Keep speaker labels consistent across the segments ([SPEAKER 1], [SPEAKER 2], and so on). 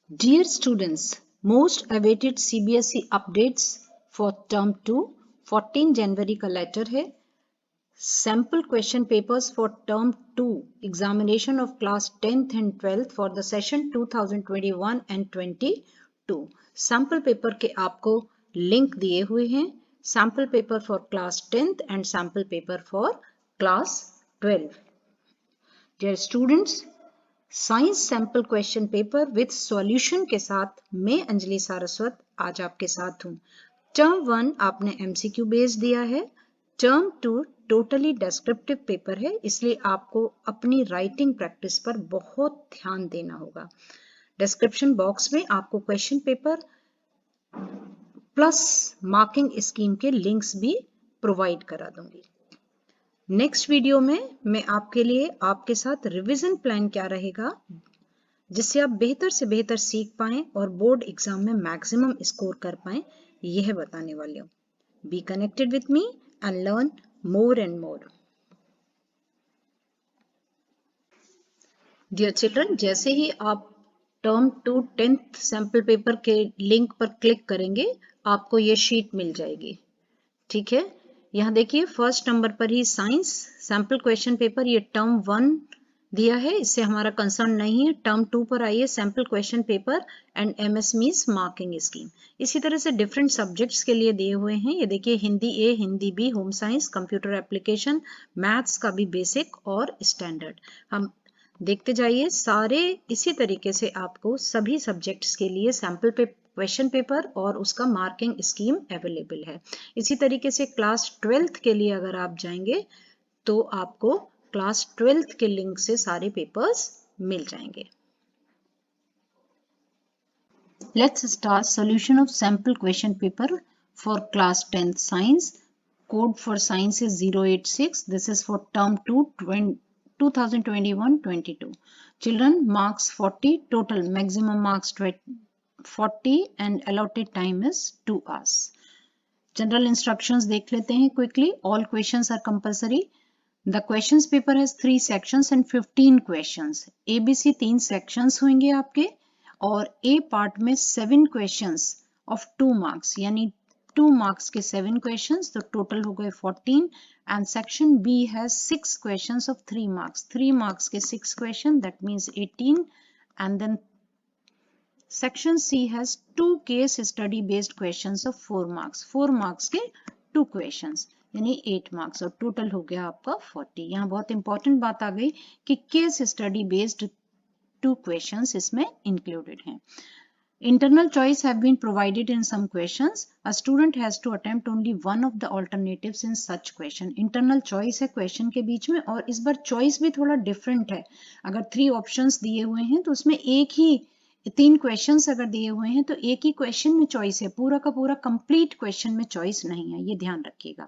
[SPEAKER 1] Dear students, most awaited CBSE updates for term 2, 14 जनवरी का letter है. Sample question papers for term 2, examination of class 10th and 12th for the session 2021 and 22. Sample paper के आपको link दिए हुए हैं. Sample paper for class 10th and sample paper for class 12. Dear students, science sample question paper with solution के साथ मैं अंजलि सारस्वत आज आपके साथ हूँ. टर्म 1 आपने एमसीक्यू बेस दिया है. टर्म 2 टोटली डिस्क्रिप्टिव पेपर है, इसलिए आपको अपनी राइटिंग प्रैक्टिस पर बहुत ध्यान देना होगा. डिस्क्रिप्शन बॉक्स में आपको question paper plus marking scheme के लिंक्स भी प्रोवाइड करा दूंगी. नेक्स्ट वीडियो में मैं आपके लिए आपके साथ रिवीजन प्लान क्या रहेगा जिससे आप बेहतर से बेहतर सीख पाएं और बोर्ड एग्जाम में मैक्सिमम स्कोर कर पाएं, यह बताने वाले हूं. Be connected with me and learn more and more. Dear children, जैसे ही आप टर्म 2 10th सैंपल पेपर के लिंक पर क्लिक करेंगे आपको ये शीट मिल जाएगी. ठीक है, यहाँ देखिए फर्स्ट नंबर पर ही साइंस सैंपल क्वेश्चन पेपर, ये टर्म 1 दिया है, इससे हमारा कंसर्न नहीं है. टर्म 2 पर आइए sample question paper and MS means marking scheme. इसी तरह से डिफरेंट सब्जेक्ट्स के लिए दिए हुए हैं. ये देखिए Hindi A, Hindi B, home science, computer application, maths का भी बेसिक और स्टैंडर्ड. हम देखते जाइए सारे इसी तरीके से आपको सभी सब्जेक्ट्स के लिए सैंपल क्वेश्चन पेपर और उसका मार्किंग स्कीम अवेलेबल है. इसी तरीके से क्लास 12th के लिए अगर आप जाएंगे तो आपको क्लास 12th के लिंक से सारे पेपर्स मिल जाएंगे. Let's start solution of sample question paper for class 10th science. Code for science is 086. This is for term 2 2021-22. Children, marks 40, total maximum marks 40 and allotted time is 2 hours. General instructions देख लेते हैं quickly. All questions are compulsory. The questions paper has 3 sections and 15 questions. ABC 3 sections होंगे आपके और A part में 7 questions of 2 marks, यानी 2 marks के 7 questions, तो total हो गए 14. And section B has 6 questions of 3 marks. 3 marks के 6 questions, that means 18. And then section C has 2 case study based questions of 4 marks. 4 marks के 2 questions, यानी 8 marks और total हो गया आपका 40. यहाँ बहुत important बात आ गई कि case study based 2 questions इसमें included हैं. Internal choice have been provided in some questions. A student has to attempt only one of the alternatives in such question. Internal choice है question के बीच में और इस बार choice भी थोड़ा different है. अगर 3 options दिए हुए हैं तो उसमें एक ही 3 questions अगर दिए हुए हैं तो एक ही question में choice है, पूरा का पूरा complete question में choice नहीं है, ये ध्यान रखिएगा.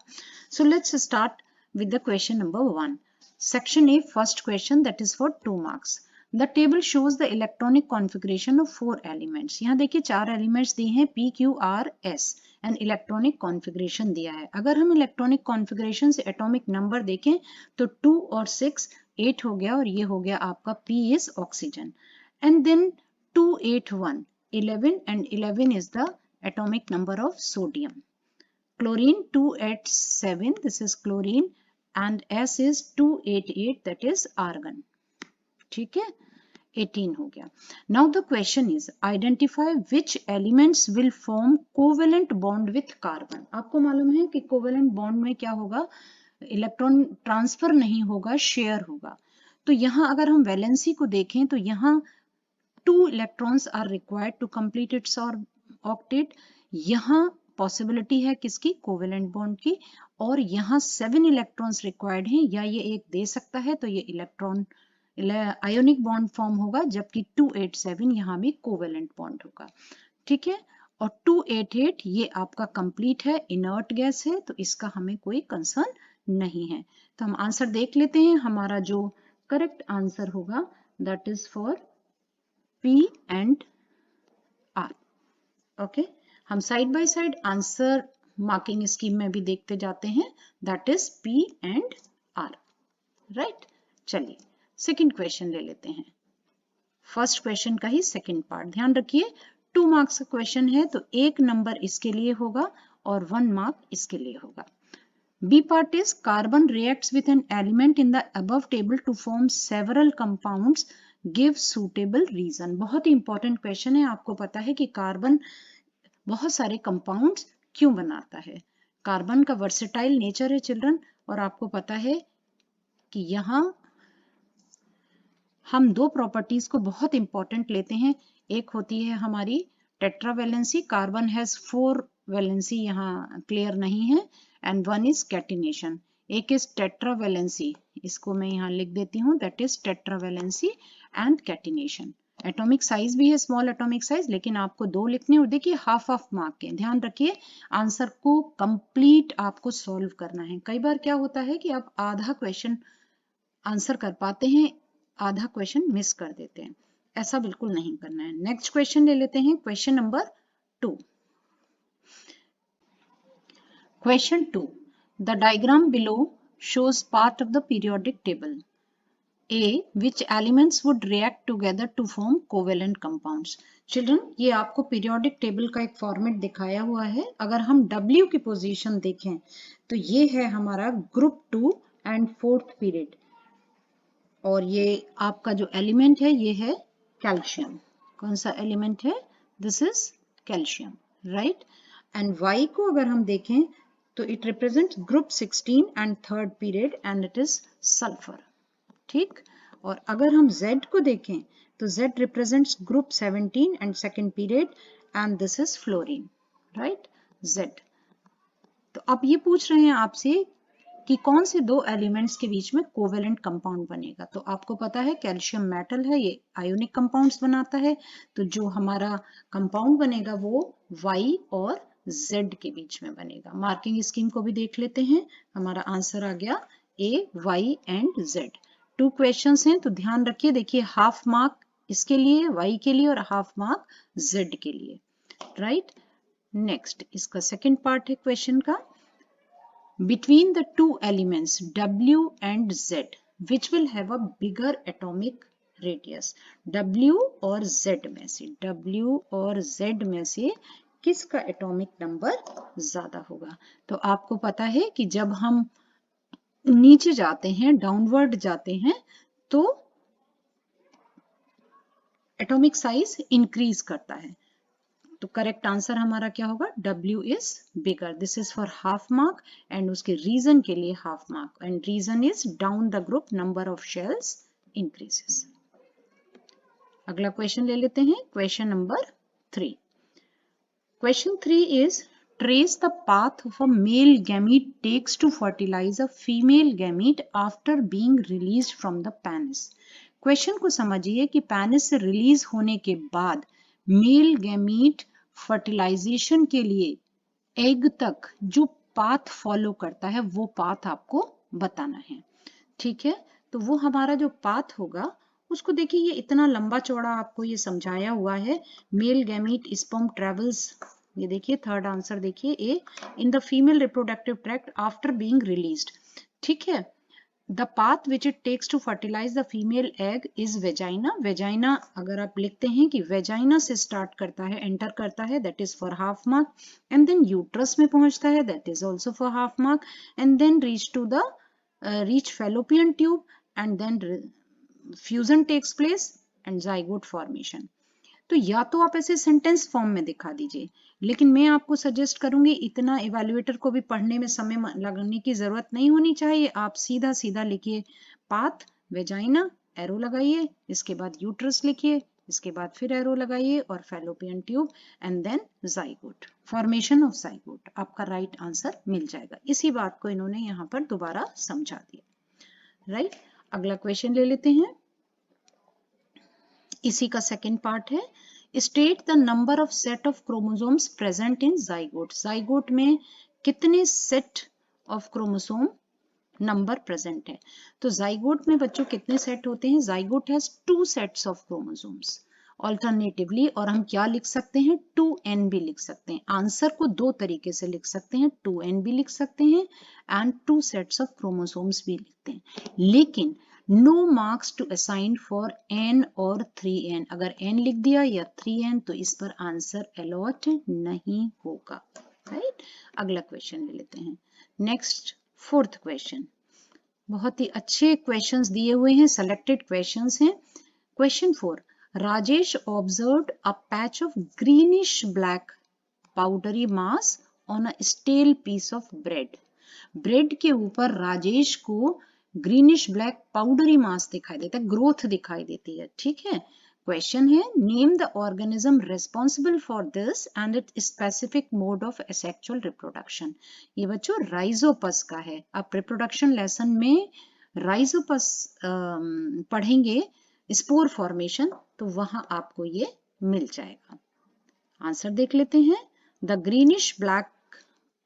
[SPEAKER 1] So let's start with the question number 1. Section A, first question, that is for 2 marks. The table shows the electronic configuration of 4 elements. यहाँ देखिए 4 elements दिए हैं P, Q, R, S and electronic configuration दिया है. अगर हम electronic configuration से atomic number देखें तो 2 और 6 8 हो गया और ये हो गया आपका P is oxygen. And then 2, 8, 1 11 and 11 is the atomic number of sodium. Chlorine 2, 8, 7, this is chlorine and S is 2, 8, 8, that is argon. ठीक है, 18 हो गया. Now the question is identify which elements will form covalent bond with carbon. आपको मालूम है कि covalent bond में क्या होगा, इलेक्ट्रॉन ट्रांसफर नहीं होगा, शेयर होगा. तो यहाँ अगर हम वैलेंसी को देखें तो यहाँ 2 electrons are required to complete its octet. यहाँ पॉसिबिलिटी है किसकी, कोवेलेंट बॉन्ड की, और यहाँ 7 इलेक्ट्रॉन्स रिक्वायर्ड हैं, या ये एक दे सकता है तो ये इलेक्ट्रॉन आयोनिक बॉन्ड फॉर्म होगा, जबकि 287 यहाँ भी कोवेलेंट बॉन्ड होगा. ठीक है, और 288 ये आपका कंप्लीट है, इनर्ट गैस है, तो इसका हमें कोई कंसर्न नहीं है. तो हम आंसर देख लेते हैं. हमारा जो करेक्ट आंसर होगा that is for P and R. Okay, हम side by side answer marking scheme में भी देखते जाते हैं. That is P and R. Right, चलिए सेकेंड क्वेश्चन ले लेते हैं. फर्स्ट क्वेश्चन का ही सेकंड पार्ट। ध्यान रखिए 2 मार्क्स का क्वेश्चन है तो 1 नंबर इसके लिए होगा और 1 मार्क इसके लिए होगा। B part is carbon reacts with an element in the above table to form several compounds. Give suitable reason. बहुत ही इंपॉर्टेंट क्वेश्चन है। आपको पता है कि कार्बन बहुत सारे कंपाउंड्स क्यों बनाता है। कार्बन का वर्सेटाइल नेचर है चिल्ड्रन, और आपको पता है कि यहाँ हम 2 प्रॉपर्टीज को बहुत इंपॉर्टेंट लेते हैं। एक होती है हमारी टेट्रावैलेंसी, कार्बन हैज 4 वैलेंसी, यहाँ क्लियर नहीं है, एंड 1 इज कैटिनेशन। एक इज टेट्रावैलेंसी, इसको मैं यहाँ लिख देती हूँ, that is tetravalency and catenation. Atomic size भी है स्मॉल एटॉमिक साइज, लेकिन आपको 2 लिखने और देखिए हाफ ऑफ मार्क के। ध्यान रखिए आंसर को कंप्लीट आपको सॉल्व करना है। कई बार क्या होता है कि आप आधा क्वेश्चन आंसर कर पाते हैं, आधा क्वेश्चन मिस कर देते हैं, ऐसा बिल्कुल नहीं करना है। नेक्स्ट क्वेश्चन ले लेते हैं, question number 2। Question 2. The diagram below shows part of the periodic table. A. Which elements would react together to form covalent compounds? Children, ये आपको periodic table का एक फॉर्मेट दिखाया हुआ है। अगर हम W की पोजीशन देखें तो ये है हमारा ग्रुप 2 एंड 4th पीरियड, और ये आपका जो एलिमेंट है ये है कैल्शियम। कौन सा एलिमेंट है? This is calcium, right. And Y को अगर हम देखें तो it represents group 16 and 3rd period and it is sulphur, ठीक। और अगर हम Z को देखें तो Z represents group 17 and 2nd period and this is fluorine, right, Z। तो अब ये पूछ रहे हैं आपसे कि कौन से 2 एलिमेंट्स के बीच में कोवेलेंट कंपाउंड बनेगा। तो आपको पता है कैल्शियम मेटल है, ये आयोनिक कंपाउंड्स बनाता है, तो जो हमारा कंपाउंड बनेगा वो Y और Z के बीच में बनेगा। मार्किंग स्कीम को भी देख लेते हैं। हमारा आंसर आ गया A, Y and Z। 2 questions हैं तो ध्यान रखिए। देखिए हाफ मार्क इसके लिए, Y के लिए, और हाफ मार्क Z के लिए, राइट। नेक्स्ट इसका सेकंड पार्ट है क्वेश्चन का। Between the 2 elements W and Z, which will have a bigger atomic radius? W और Z में से, W और Z में से किसका एटॉमिक नंबर ज्यादा होगा? तो आपको पता है कि जब हम नीचे जाते हैं, डाउनवर्ड जाते हैं, तो एटॉमिक साइज इंक्रीज करता है। तो करेक्ट आंसर हमारा क्या होगा? W is bigger. This is for half mark and उसके रीजन के लिए half mark, and reason is down the group number of shells increases. अगला क्वेश्चन ले लेते हैं, question number 3। Question 3 is trace the path of a male gamete takes to fertilize a female gamete after being released from the penis. Question को समझिए कि penis से release होने के बाद मेल गैमीट फर्टिलाइजेशन के लिए एग तक जो पाथ फॉलो करता है वो पाथ आपको बताना है, ठीक है। तो वो हमारा जो पाथ होगा उसको देखिए, ये इतना लंबा चौड़ा आपको ये समझाया हुआ है। मेल गैमीट स्पर्म ट्रेवल्स, ये देखिए थर्ड आंसर देखिए A, in the female reproductive tract after being released, ठीक है। The path which it takes to fertilise the female egg is vagina. Vagina अगर आप लिखते हैं कि वेजाइना से स्टार्ट करता है, एंटर करता है, that is for half mark, and then uterus में पहुंचता है, that is also for half mark, and then reach to the reach fallopian tube, and then fusion takes place and zygote formation. तो या तो आप ऐसे सेंटेंस फॉर्म में दिखा दीजिए, लेकिन मैं आपको सजेस्ट करूंगी इतना इवैल्यूएटर को भी पढ़ने में समय लगाने की जरूरत नहीं होनी चाहिए। आप सीधा सीधा लिखिए पाथ वेजाइना, एरो लगाइए, इसके बाद यूट्रस लिखिए, इसके बाद फिर एरो लगाइए और fallopian tube and then zygote, formation of zygote, आपका राइट आंसर मिल जाएगा। इसी बात को इन्होंने यहाँ पर दोबारा समझा दिया, राइट। अगला क्वेश्चन ले लेते हैं, इसी का सेकेंड पार्ट है। State the number of set of chromosomes present in zygote. Zygote में कितने set of chromosome number present है? तो जाइगोट में बच्चों कितने सेट होते हैं? Zygote has 2 sets of chromosomes alternatively, और हम क्या लिख सकते हैं? 2n भी लिख सकते हैं। आंसर को 2 तरीके से लिख सकते हैं, 2n भी लिख सकते हैं एंड 2 सेट्स ऑफ क्रोमोसोम्स भी लिखते हैं। लेकिन no marks to assign for n और 3n। अगर n लिख दिया या 3n तो इस पर आंसर अलॉट नहीं होगा। राइट, अगला क्वेश्चन ले लेते हैं। नेक्स्ट 4th क्वेश्चन, बहुत ही अच्छे क्वेश्चंस दिए हुए हैं, सेलेक्टेड क्वेश्चंस हैं। Question 4, Rajesh observed a patch of greenish black powdery mass on a stale piece of bread. Bread के ऊपर राजेश को ग्रीनिश ब्लैक पाउडरी मास दिखाई देता है, ग्रोथ दिखाई देती है। ठीक है, क्वेश्चन है name the organism responsible for this and it specific mode of asexual reproduction. ये बच्चों राइजोपस का है। आप रिप्रोडक्शन लेसन में राइजोपस पढ़ेंगे, स्पोर फॉर्मेशन, तो वहां आपको ये मिल जाएगा। आंसर देख लेते हैं। The greenish black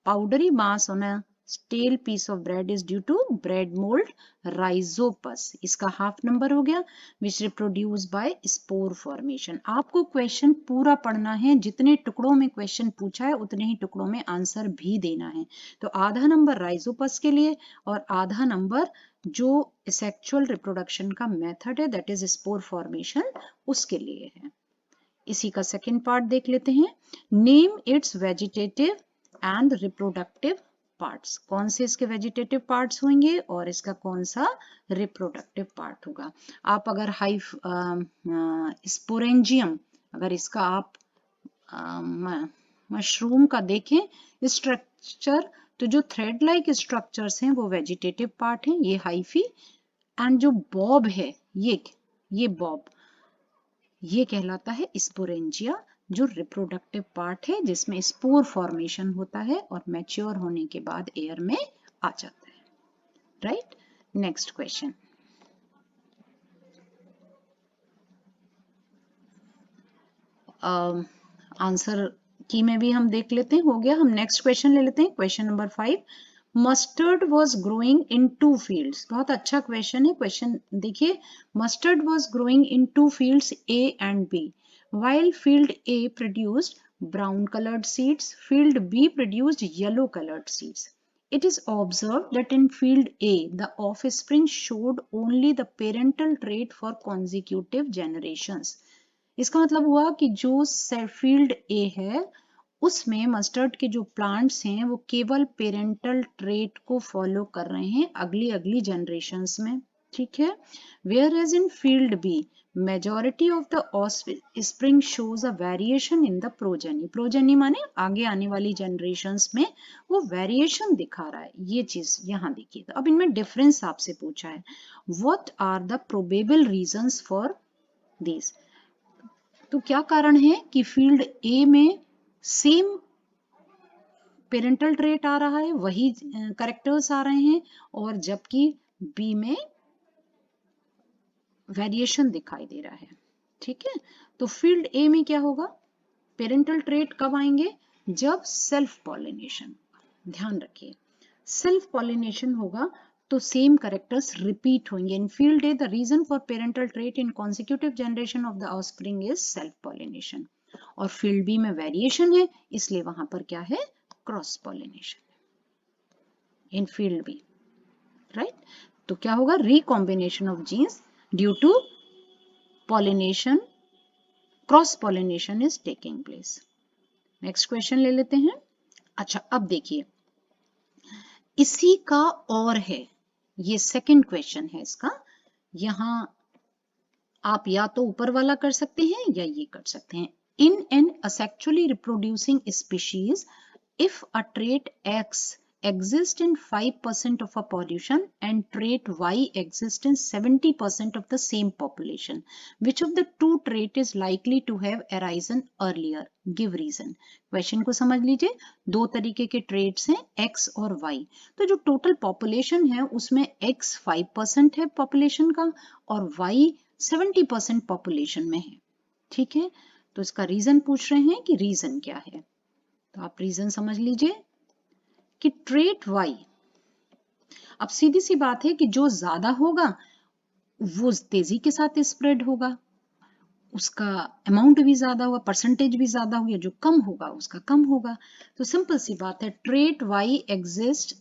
[SPEAKER 1] powdery mass on a stale piece of bread is due to bread mold rhizopus। इसका हाफ नंबर हो गया, which reproduce by spore formation। आपको क्वेश्चन पूरा पढ़ना है, जितने टुकड़ों में क्वेश्चन पूछा है उतने ही टुकड़ों में आंसर भी देना है। तो आधा नंबर राइजोपस के लिए और आधा नंबर जो सेक्सुअल रिप्रोडक्शन का मेथड है दैट इज स्पोर फॉर्मेशन, उसके लिए है। इसी का सेकेंड पार्ट देख लेते हैं। Name it's vegetative and reproductive parts. कौन से इसके वेजिटेटिव पार्ट्स होंगे और इसका कौन सा रिप्रोडक्टिव पार्ट होगा। आप अगर स्पोरेंजियम, अगर इसका आप मशरूम का देखें स्ट्रक्चर, तो जो थ्रेड लाइक स्ट्रक्चर्स हैं वो वेजिटेटिव पार्ट हैं, ये हाइफी। एंड जो बॉब है, ये बॉब, ये कहलाता है स्पोरेंजिया, जो रिप्रोडक्टिव पार्ट है जिसमें स्पोर फॉर्मेशन होता है और मैच्योर होने के बाद एयर में आ जाता है। Right, next question. आंसर की में भी हम देख लेते हैं, हो गया। हम नेक्स्ट क्वेश्चन ले लेते हैं। Question number 5, mustard was growing in 2 fields. बहुत अच्छा क्वेश्चन है। क्वेश्चन देखिए, mustard was growing in 2 fields A and B, while field A produced brown colored seeds, field B produced yellow colored seeds. It is observed that in field A, the offspring showed only the parental trait for consecutive generations. इसका मतलब हुआ कि जो field ए है उसमें mustard के जो plants हैं वो केवल पेरेंटल ट्रेट को फॉलो कर रहे हैं अगली अगली जनरेशन्स में। ठीक है, whereas in field B majority of the offspring shows a variation in the progeny. Progeny माने आगे आने वाली जनरेशन्स में वो वेरिएशन दिखा रहा है। ये चीज यहाँ देखिए। तो अब इनमें डिफरेंस आपसे पूछा है, what are the probable reasons for this. तो क्या कारण है कि फील्ड ए में सेम पेरेंटल ट्रेट आ रहा है, वही करेक्टर्स आ रहे हैं, और जबकि बी में वेरिएशन दिखाई दे रहा है। ठीक है, तो फील्ड ए में क्या होगा, पेरेंटल ट्रेट कब आएंगे, जब सेल्फ पॉलिनेशन। ध्यान रखिए, सेल्फ पॉलिनेशन होगा तो सेम करेक्टर्स रिपीट होंगे। In field A the reason for parental trait in consecutive generation of the offspring is self pollination. और फील्ड बी में वेरिएशन है, इसलिए वहां पर क्या है, cross pollination in field B. Right, तो क्या होगा, recombination of genes due to pollination, cross pollination is taking place. Next question ले लेते हैं। अच्छा, अब देखिए, इसी का और है, ये सेकंड क्वेश्चन है इसका। यहां आप या तो ऊपर वाला कर सकते हैं या ये कर सकते हैं। In an asexually reproducing species, if a trait X exists in 5% of a population and trait Y exists in 70% of the same population, which of the two trait is likely to have arisen earlier? Give reason. Question को समझ लीजिए, दो तरीके के traits हैं X और Y। तो जो टोटल पॉपुलेशन है उसमें X 5% है पॉपुलेशन का और Y 70% पॉपुलेशन में है। ठीक है, तो इसका रीजन पूछ रहे हैं कि रीजन क्या है। तो आप रीजन समझ लीजिए कि ट्रेट Y, अब सीधी सी बात है कि जो ज्यादा होगा वो तेजी के साथ स्प्रेड होगा, उसका अमाउंट भी ज्यादा होगा, परसेंटेज भी ज्यादा होगी। जो कम होगा उसका कम होगा। तो सिंपल सी बात है, trait Y exist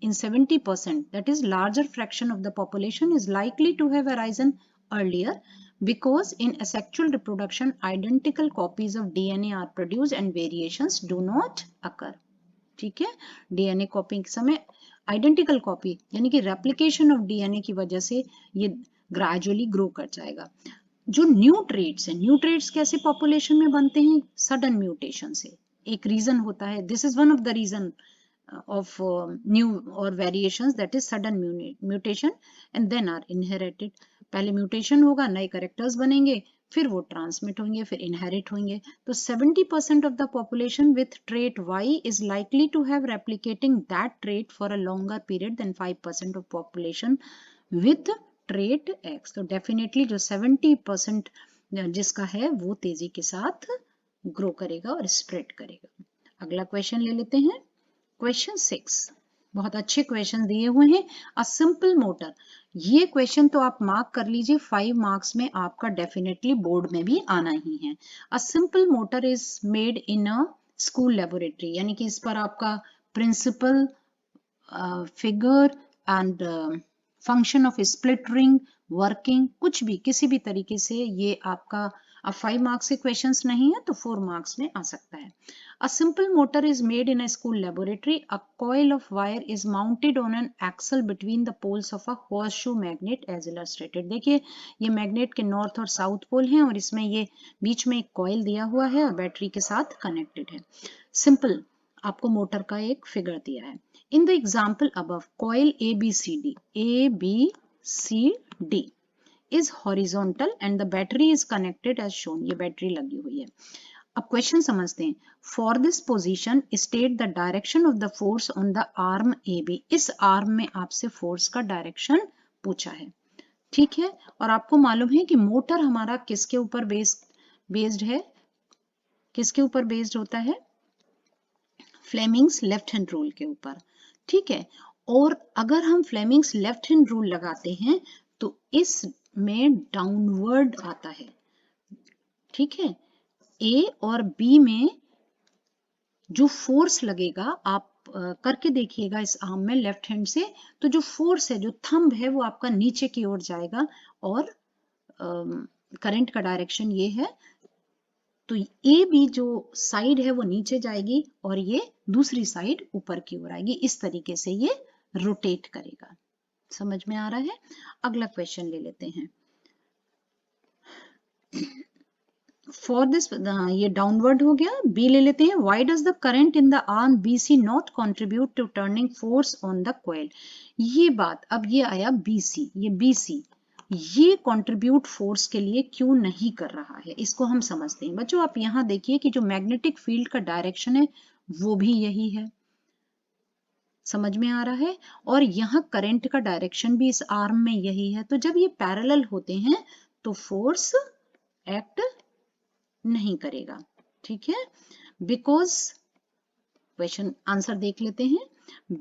[SPEAKER 1] in 70%, that is larger fraction of the population is likely to have arisen earlier because in asexual reproduction identical copies of DNA are produced and variations do not occur. ठीक है, DNA copy के समय identical copy यानी कि replication of DNA की वजह से ये ग्रेजुअली ग्रो कर जाएगा। जो न्यू ट्रेड्स है, न्यू ट्रेड्स कैसे पॉपुलेशन में बनते हैं? सडन म्यूटेशन से। एक रीजन होता है, this is one of the reason of new or variations, that is sudden mutation and then are inherited. पहले म्यूटेशन होगा, नए करेक्टर्स बनेंगे, फिर वो ट्रांसमिट होंगे, फिर इनहेरिट होंगे। तो 70% of the population with trait Y is likely to have replicating that trait for a longer period than 5% of population with trait X। तो डेफिनेटली जो 70% जिसका है वो तेजी के साथ ग्रो करेगा और स्प्रेड करेगा। अगला क्वेश्चन ले लेते हैं, क्वेश्चन 6। बहुत अच्छे क्वेश्चन दिए हुए हैं। अ सिंपल मोटर, ये क्वेश्चन तो आप मार्क कर लीजिए, 5 मार्क्स में आपका डेफिनेटली बोर्ड में भी आना ही है। A simple motor is made in a school laboratory, यानी कि इस पर आपका principal, figure and function of split ring, working, कुछ भी किसी भी तरीके से ये आपका, अब 5 मार्क्स के क्वेश्चंस नहीं है तो 4 मार्क्स में आ सकता है। A simple motor is made in a school laboratory. A coil of wire is mounted on an axle between the poles of a horseshoe magnet as illustrated। देखिए ये मैग्नेट के नॉर्थ और साउथ पोल हैं और इसमें ये बीच में एक कॉइल दिया हुआ है और बैटरी के साथ कनेक्टेड है। सिंपल आपको मोटर का एक फिगर दिया है। In the example above, coil ABCD is horizontal and the battery is connected as shown। ये बैटरी लगी हुई है। अब क्वेश्चन समझते हैं। For this position state the direction of the force on the arm AB। इस आर्म में आपसे फोर्स का डायरेक्शन पूछा है, ठीक है। और आपको मालूम है कि मोटर हमारा किसके ऊपर बेस्ड है, किसके ऊपर बेस्ड होता है? फ्लेमिंग्स लेफ्ट हैंड रूल के ऊपर, ठीक है। और अगर हम फ्लेमिंग्स लेफ्ट हैंड रूल लगाते हैं तो इस में डाउनवर्ड आता है, ठीक है। ए और बी में जो फोर्स लगेगा, आप करके देखिएगा इस आर्म में लेफ्ट हैंड से, तो जो फोर्स है, जो थंब है, वो आपका नीचे की ओर जाएगा और करंट का डायरेक्शन ये है। तो ए बी जो साइड है वो नीचे जाएगी और ये दूसरी साइड ऊपर की ओर आएगी। इस तरीके से ये रोटेट करेगा। समझ में आ रहा है? अगला क्वेश्चन ले लेते हैं। फॉर दिस, ये डाउनवर्ड हो गया। बी ले लेते हैं। Why does the current in the arm BC not contribute to turning force on the coil. ये बात, अब ये आया BC, ये BC ये कंट्रीब्यूट फोर्स के लिए क्यों नहीं कर रहा है, इसको हम समझते हैं। बच्चों आप यहां देखिए कि जो मैग्नेटिक फील्ड का डायरेक्शन है वो भी यही है, समझ में आ रहा है। और यहाँ करंट का डायरेक्शन भी इस आर्म में यही है। तो जब ये पैरेलल होते हैं तो फोर्स एक्ट नहीं करेगा, ठीक है। बिकॉज क्वेश्चन आंसर देख लेते हैं।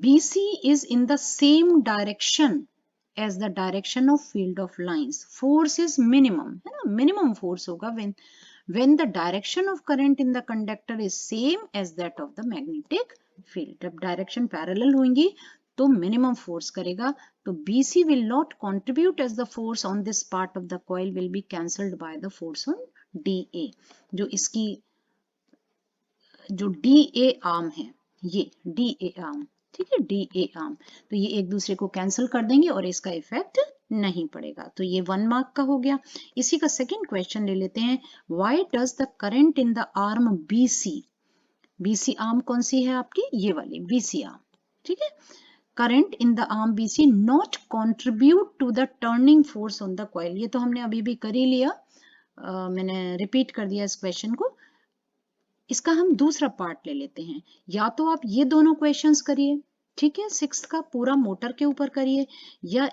[SPEAKER 1] BC is in the same direction as the direction of field of lines. Force is minimum, है ना, मिनिमम फोर्स होगा when the direction of current in the conductor is same as that of the magnetic field। जब direction parallel होंगी तो minimum force करेगा। तो BC will not contribute as the force on this part of the coil will be cancelled by the force on DA। जो इसकी जो DA arm है, ये DA आर्म, ठीक है, DA आर्म, तो ये एक दूसरे को कैंसिल कर देंगे और इसका इफेक्ट नहीं पड़ेगा। तो ये 1 मार्क का हो गया। इसी का सेकंड क्वेश्चन ले लेते हैं। Why does the current in the arm BC, BC arm कौन सी है आपकी? ये वाली BC आर्म, ठीक है। Current in the arm BC not contribute to the turning force on the coil. ये तो हमने अभी भी कर ही लिया, मैंने रिपीट कर दिया इस क्वेश्चन को। इसका हम दूसरा पार्ट ले लेते हैं। या तो आप ये दोनों क्वेश्चंस करिए, ठीक है, 6 का पूरा मोटर के ऊपर करिए, या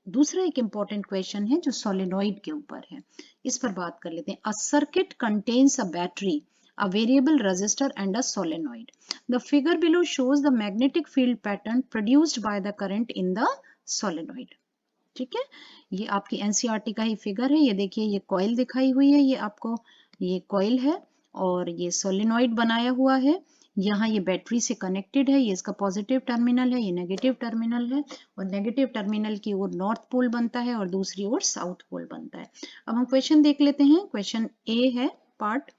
[SPEAKER 1] दूसरा एक इंपॉर्टेंट क्वेश्चन है जो सोलेनॉइड के ऊपर है, इस पर बात कर लेते हैं। A circuit contains a battery, a variable resistor and a solenoid। The figure below shows the magnetic field pattern produced by the current in the solenoid। ठीक है, ये आपकी NCERT का ही फिगर है। ये देखिए, ये कॉइल दिखाई हुई है, ये आपको ये कॉइल है और ये सोलेनॉइड बनाया हुआ है। यहाँ ये बैटरी से कनेक्टेड है, ये इसका पॉजिटिव टर्मिनल है, ये नेगेटिव टर्मिनल है, और नेगेटिव टर्मिनल की ओर नॉर्थ पोल बनता है और दूसरी ओर साउथ पोल बनता है। अब हम क्वेश्चन देख लेते हैं। क्वेश्चन ए है part,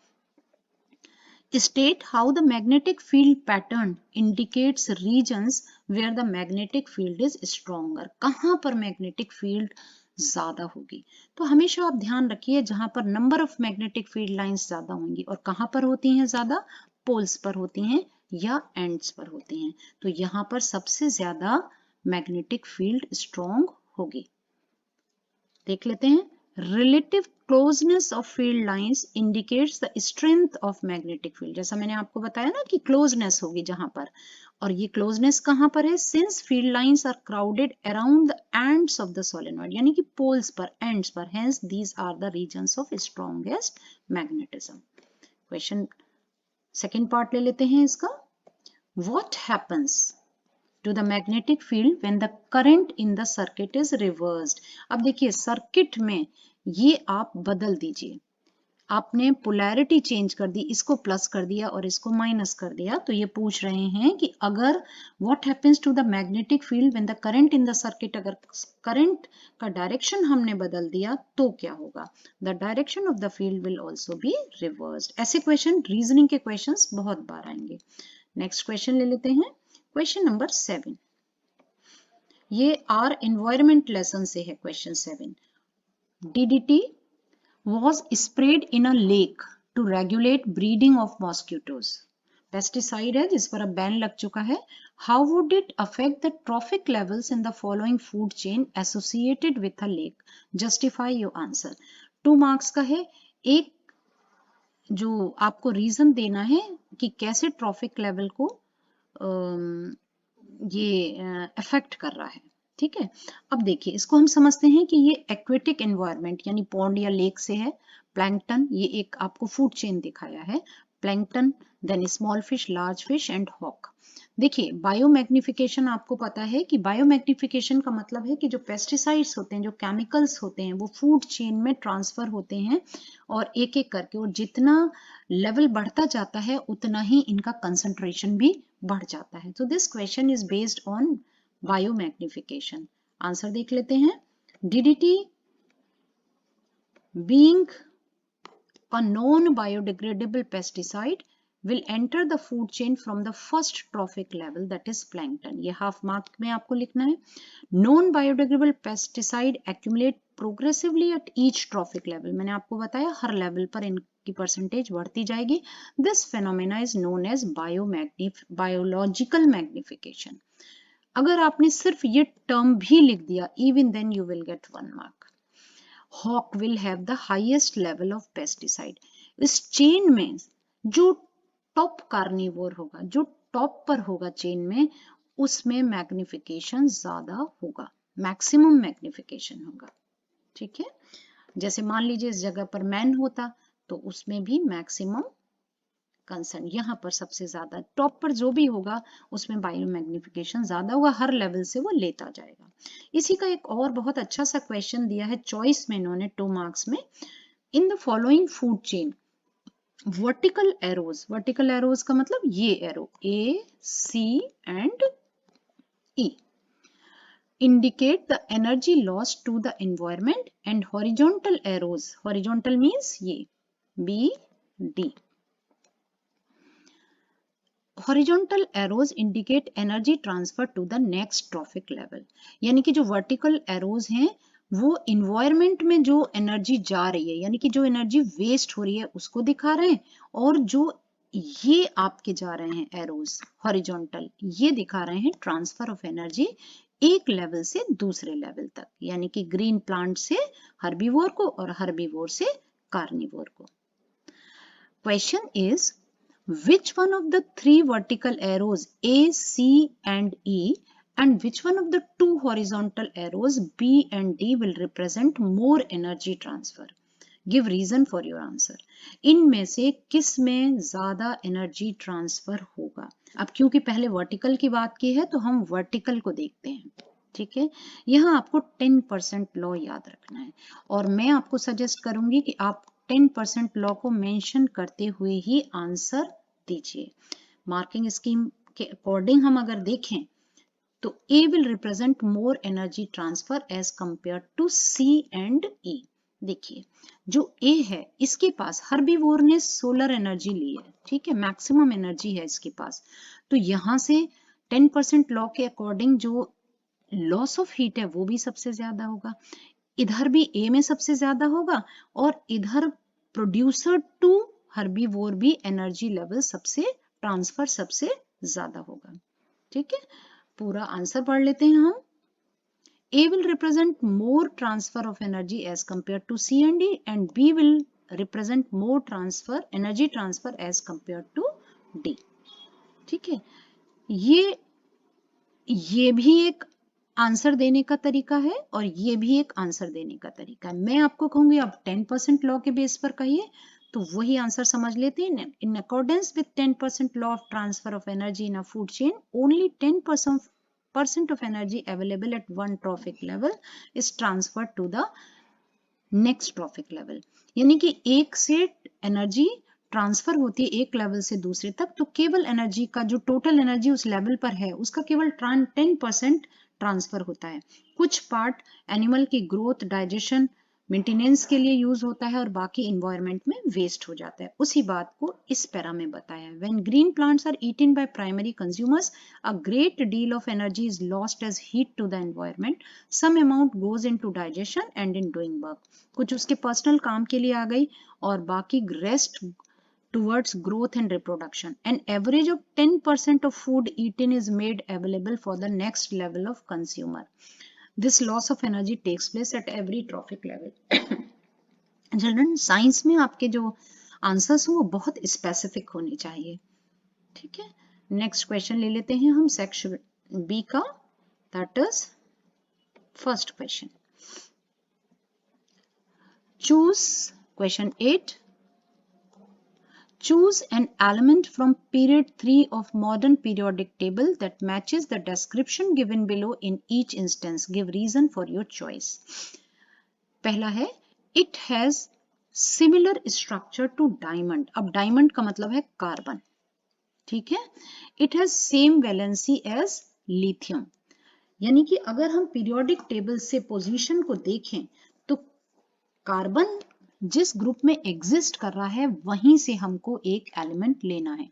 [SPEAKER 1] state how the magnetic field pattern indicates regions where the magnetic field is stronger। कहाँ पर मैग्नेटिक फील्ड ज्यादा होगी? तो हमेशा आप ध्यान रखिए जहां पर number of magnetic field lines ज्यादा होंगी, और कहां पर होती हैं ज्यादा? पोल्स पर होती हैं या एंड्स पर होती हैं। तो यहाँ पर सबसे ज्यादा मैग्नेटिक फील्ड स्ट्रॉन्ग होगी। देख लेते हैं। Relative closeness of field lines indicates the strength of magnetic field. जैसा मैंने आपको बताया ना कि क्लोजनेस होगी जहां पर, और ये क्लोजनेस कहां पर है? Since field lines are crowded around the ends of the solenoid, यानी कि पोल्स पर, एंड्स पर, hence these are the regions of strongest magnetism. Question second part ले लेते हैं इसका। What happens to the magnetic field when the current in the circuit is reversed। अब देखिए सर्किट में ये आप बदल दीजिए, आपने पोलैरिटी चेंज कर दी, इसको प्लस कर दिया और इसको माइनस कर दिया। तो ये पूछ रहे हैं कि अगर what happens to the magnetic field when the current in the circuit, अगर करंट का डायरेक्शन हमने बदल दिया तो क्या होगा? The direction of the field will also be reversed। ऐसे क्वेश्चन, रीजनिंग के क्वेश्चंस बहुत बार आएंगे। नेक्स्ट क्वेश्चन ले लेते हैं। क्वेश्चन नंबर 7, ये आर एनवायरमेंट लेसन से है। Question 7, DDT was sprayed in a lake to regulate breeding of mosquitoes। Pesticide है जिस पर अब बैन लग चुका है। How would it affect the trophic levels in the following food chain associated with a lake? Justify your answer. 2 marks का है। एक जो आपको रीजन देना है कि कैसे ट्रॉफिक लेवल को ये अफेक्ट कर रहा है। ठीक है, अब देखिए इसको हम समझते हैं कि ये एक्वेटिक एनवायरनमेंट यानी पॉन्ड या लेक से है। प्लैंकटन, ये एक आपको फूड चेन दिखाया है। Plankton, then small fish, large fish and hawk. देखिए बायोमैग्निफिकेशन, आपको पता है कि बायोमैग्निफिकेशन का मतलब है कि जो पेस्टिसाइड्स होते हैं, जो केमिकल्स होते हैं, वो फूड चेन में ट्रांसफर होते हैं और एक एक करके, और जितना लेवल बढ़ता जाता है उतना ही इनका कंसंट्रेशन भी बढ़ जाता है। तो this question is based on biomagnification. Answer देख लेते हैं। DDT being a non-biodegradable pesticide will enter the food chain from the first trophic level, that is plankton। ये हाफ मार्क में आपको लिखना है। Non biodegradable pesticide accumulate progressively at each trophic level। मैंने आपको बताया हर लेवल पर इनकी परसेंटेज बढ़ती जाएगी। This phenomena is known as biological magnification. अगर आपने सिर्फ ये टर्म भी लिख दिया, even then you will get 1 mark. Hawk will have the highest level of pesticide. इस चेन में जो टॉप कार्निवोर होगा, जो टॉप पर होगा चेन में, उसमें मैग्निफिकेशन ज्यादा होगा, मैक्सिमम मैग्निफिकेशन होगा। ठीक है, जैसे मान लीजिए इस जगह पर मैन होता तो उसमें भी मैक्सिमम कंसर्न, यहाँ पर सबसे ज्यादा टॉप पर जो भी होगा उसमें बायोमैग्निफिकेशन ज्यादा होगा, हर लेवल से वो लेता जाएगा। इसी का एक और बहुत अच्छा सा क्वेश्चन दिया है चॉइस में इन्होंने 2 मार्क्स में। In the following food chain vertical arrows, vertical arrows का मतलब ये arrow A, C and E indicate the energy loss to the environment, and horizontal arrows, horizontal means ये B, D, horizontal arrows indicate energy transfer to the next trophic level। यानी कि जो vertical arrows हैं वो environment में जो energy जा रही है, यानी कि जो एनर्जी वेस्ट हो रही है उसको दिखा रहे हैं, और जो ये आपके जा रहे हैं एरोज हॉरिजॉन्टल, ये दिखा रहे हैं ट्रांसफर ऑफ एनर्जी एक लेवल से दूसरे लेवल तक, यानी कि ग्रीन प्लांट से हर्बीवोर को और हर्बीवोर से कार्निवोर को। Question is which one of the 3 vertical arrows A, C and E and which one of the 2 horizontal arrows B and D will represent more energy transfer? Give reason for your answer। इनमें से किस में ज्यादा energy transfer होगा? अब क्योंकि पहले vertical की बात की है तो हम वर्टिकल को देखते हैं। ठीक है, यहाँ आपको 10% लॉ याद रखना है, और मैं आपको सजेस्ट करूंगी कि आप 10% लॉ को मेंशन करते हुए ही आंसर दीजिए। मार्किंग स्कीम के अकॉर्डिंग हम अगर देखें तो A will represent more energy transfer as compare to C and E. देखिए जो ए है इसके पास हर्बीवोर ने सोलर एनर्जी ली है, ठीक है, मैक्सिमम एनर्जी है इसके पास, तो यहां से 10% लॉ के अकॉर्डिंग जो लॉस ऑफ हीट है वो भी सबसे ज्यादा होगा, इधर भी ए में सबसे ज्यादा होगा और इधर प्रोड्यूसर टू हर्बीवोर भी एनर्जी लेवल सबसे ट्रांसफर सबसे ज्यादा होगा। ठीक है, पूरा आंसर पढ़ लेते हैं हम। A will represent more transfer of energy as compared to C and D, and B will represent more energy transfer as compared to D। ठीक है, ये भी एक आंसर देने का तरीका है और ये भी एक आंसर देने का तरीका है। मैं आपको कहूंगी आप 10% लॉ के बेस पर कहिए तो वही आंसर समझ लेते हैं। In accordance with 10% law of transfer of energy in a food chain, only 10% of energy available at one trophic level is transferred to the next trophic level। यानी कि एक से एनर्जी ट्रांसफर होती है एक लेवल से दूसरे तक, तो केवल एनर्जी का जो टोटल एनर्जी उस लेवल पर है उसका केवल 10% ट्रांसफर होता है। कुछ पार्ट एनिमल की ग्रोथ, डाइजेशन, मेंटेनेंस के लिए यूज होता है और बाकी इन्वायरमेंट में वेस्ट हो जाता है। उसी बात को इस पैरा में बताया है। When green plants are eaten by primary consumers, a great deal of energy is lost as heat to the environment, some amount goes into digestion and in doing work. कुछ उसके पर्सनल काम के लिए आ गई और बाकी rest towards growth and reproduction. An average of 10% of food eaten is made available for the next level of consumer. This loss of energy takes place at every trophic level. Children, science में आपके जो answers हो वो बहुत specific होने चाहिए। ठीक है, नेक्स्ट क्वेश्चन ले लेते हैं हम सेक्शन बी का, that is first question. Choose question 8। Choose an element from period 3 of modern periodic table that matches the description given below in each instance. Give reason for your choice. पहला है it has similar structure to diamond। अब diamond का मतलब है carbon, ठीक है। it has same valency as lithium, यानी कि अगर हम पीरियोडिक टेबल से पोजीशन को देखें तो कार्बन जिस ग्रुप में एग्जिस्ट कर रहा है वहीं से हमको एक एलिमेंट लेना है।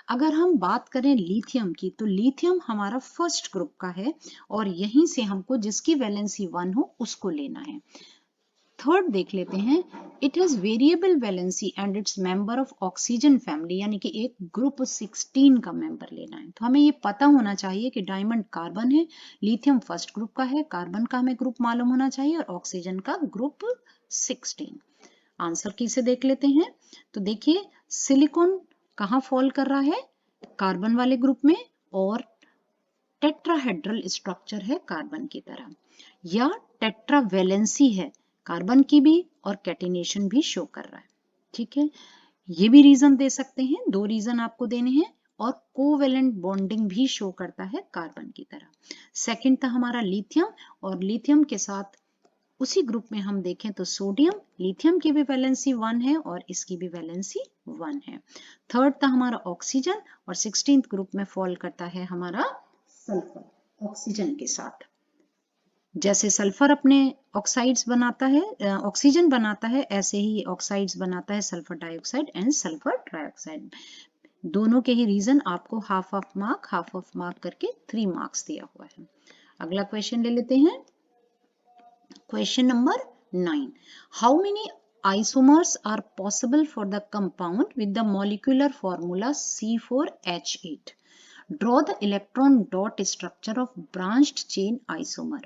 [SPEAKER 1] अगर हम बात करें लिथियम की तो लिथियम हमारा फर्स्ट ग्रुप का है और यहीं से हमको जिसकी वैलेंसी 1 हो उसको लेना है। थर्ड देख लेते हैं, it has variable valency and its member of oxygen family, यानी कि एक ग्रुप 16 का मेंबर लेना है। तो हमें ये पता होना चाहिए कि डायमंड कार्बन है, लिथियम फर्स्ट ग्रुप का है, कार्बन का हमें ग्रुप मालूम होना चाहिए और ऑक्सीजन का ग्रुप 16। आंसर की से देख लेते हैं तो देखिए सिलिकॉन कहाँ फॉल कर रहा है, कार्बन वाले ग्रुप में, और टेट्राहेड्रल स्ट्रक्चर है कार्बन की तरह, या टेट्रावैलेंसी है कार्बन की भी और कैटिनेशन भी शो कर रहा है। ठीक है, ये भी रीजन दे सकते हैं, 2 रीजन आपको देने हैं, और कोवेलेंट बॉन्डिंग भी शो करता है कार्बन की तरह। सेकंड था हमारा लिथियम, और लिथियम के साथ उसी ग्रुप में हम देखें तो सोडियम, लिथियम की भी वैलेंसी 1 है और इसकी भी वैलेंसी 1 है। थर्ड था हमारा ऑक्सीजन, और 16th ग्रुप में फॉल करता है हमारा सल्फर ऑक्सीजन के साथ। जैसे सल्फर अपने ऑक्साइड्स बनाता है, ऑक्सीजन बनाता है, ऐसे ही ऑक्साइड्स बनाता है sulphur dioxide and sulphur trioxide. दोनों के ही रीजन आपको हाफ ऑफ मार्क करके 3 मार्क्स दिया हुआ है। अगला क्वेश्चन ले लेते हैं, question number 9। How many isomers are possible for the compound with the molecular formula C4H8? Draw the electron dot structure of branched chain isomer।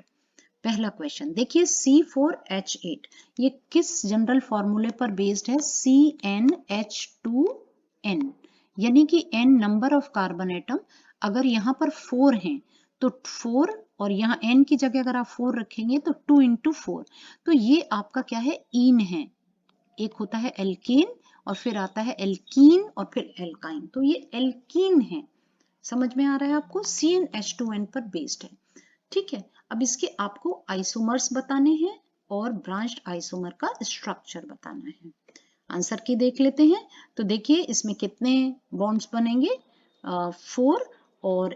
[SPEAKER 1] पहला क्वेश्चन देखिए, C4H8 ये किस जनरल फॉर्मूले पर बेस्ड है? CnH2n, यानी कि n number of carbon atom, अगर यहाँ पर 4 हैं तो 4, और यहाँ n की जगह अगर आप 4 रखेंगे तो 2 into 4, तो ये आपका क्या है? ईन है। एक होता है एल्केन और फिर आता है एल्कीन और फिर एल्काइन, तो ये एल्कीन है। समझ में आ रहा है आपको? CnH2n पर बेस्ड है। ठीक है, अब इसके आपको आइसोमर्स बताने हैं और ब्रांच्ड आइसोमर का स्ट्रक्चर बताना है। आंसर की देख लेते हैं तो देखिए इसमें कितने बॉन्ड्स बनेंगे, 4 और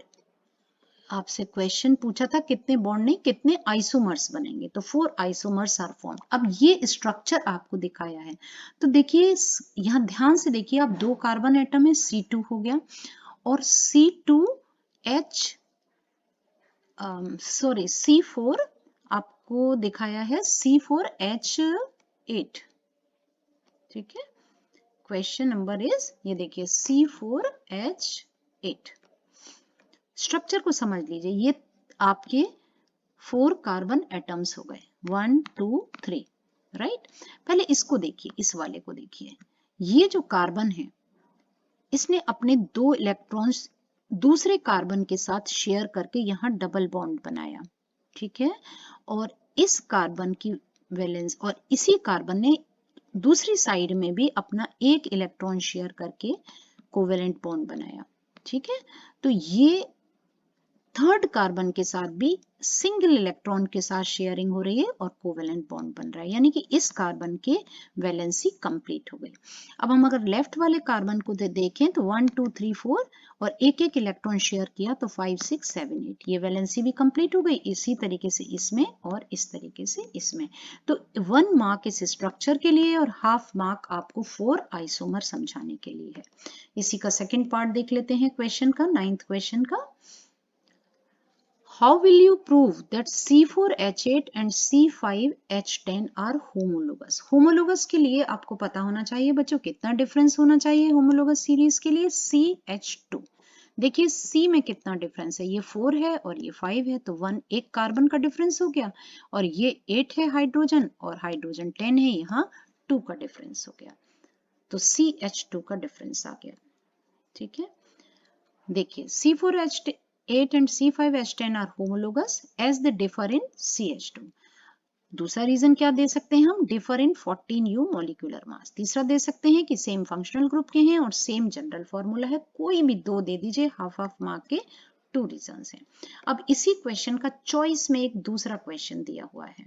[SPEAKER 1] आपसे क्वेश्चन पूछा था कितने बॉन्ड नहीं कितने आइसोमर्स बनेंगे, तो 4 आइसोमर्स आर फॉर्म। अब ये स्ट्रक्चर आपको दिखाया है, तो देखिए यहाँ ध्यान से देखिए, आप 2 कार्बन एटम है, C2 हो गया और C4 आपको दिखाया है C4H8, ठीक है। क्वेश्चन नंबर इज ये देखिए C4H8। स्ट्रक्चर को समझ लीजिए, ये आपके 4 कार्बन एटम्स हो गए, 1 2 3, राइट। पहले इसको देखिए, इस वाले को देखिए, ये जो कार्बन है इसने अपने 2 इलेक्ट्रॉन्स दूसरे कार्बन के साथ शेयर करके यहाँ डबल बॉन्ड बनाया, ठीक है। और इस कार्बन की वैलेंस और इसी कार्बन ने दूसरी साइड में भी अपना 1 इलेक्ट्रॉन शेयर करके कोवेलेंट बॉन्ड बनाया, ठीक है। तो ये थर्ड कार्बन के साथ भी सिंगल इलेक्ट्रॉन के साथ शेयरिंग हो रही है और कोवेलेंट बॉन्ड बन रहा है, यानी कि इस कार्बन के वैलेंसी कंप्लीट हो गई। अब हम अगर लेफ्ट वाले कार्बन को देखें तो 1 2 3 4 और एक एक इलेक्ट्रॉन शेयर किया तो 5 6 7 8, ये वैलेंसी भी कंप्लीट हो गई। इसी तरीके से इसमें और इस तरीके से इसमें। तो 1 मार्क इस स्ट्रक्चर के लिए और हाफ मार्क आपको 4 आइसोमर समझाने के लिए है। इसी का सेकेंड पार्ट देख लेते हैं क्वेश्चन का, 9th क्वेश्चन का। How will you prove that C4H8 and C5H10 are homologous? Homologous के लिए आपको पता होना चाहिए बच्चों कितना डिफरेंस होना चाहिए homologous सीरीज के लिए, CH2। देखिए C में कितना डिफरेंस है, ये 4 है और ये 5 है, तो 1 एक कार्बन का डिफरेंस हो गया, और ये 8 है हाइड्रोजन और हाइड्रोजन 10 है, यहाँ 2 का डिफरेंस हो गया, तो CH2 का डिफरेंस आ गया, ठीक है। देखिए C4H8 and C5H10 are homologous as they differ in CH2। दूसरा रीजन क्या दे सकते हैं हम, differ in 14U molecular mass. तीसरा दे सकते हैं कि सेम फंक्शनल ग्रुप के हैं और सेम जनरल फॉर्मूला है, कोई भी 2 दे दीजिए, हाफ हाफ मार्क के 2 रीजंस हैं। अब इसी क्वेश्चन का चॉइस में एक दूसरा क्वेश्चन दिया हुआ है,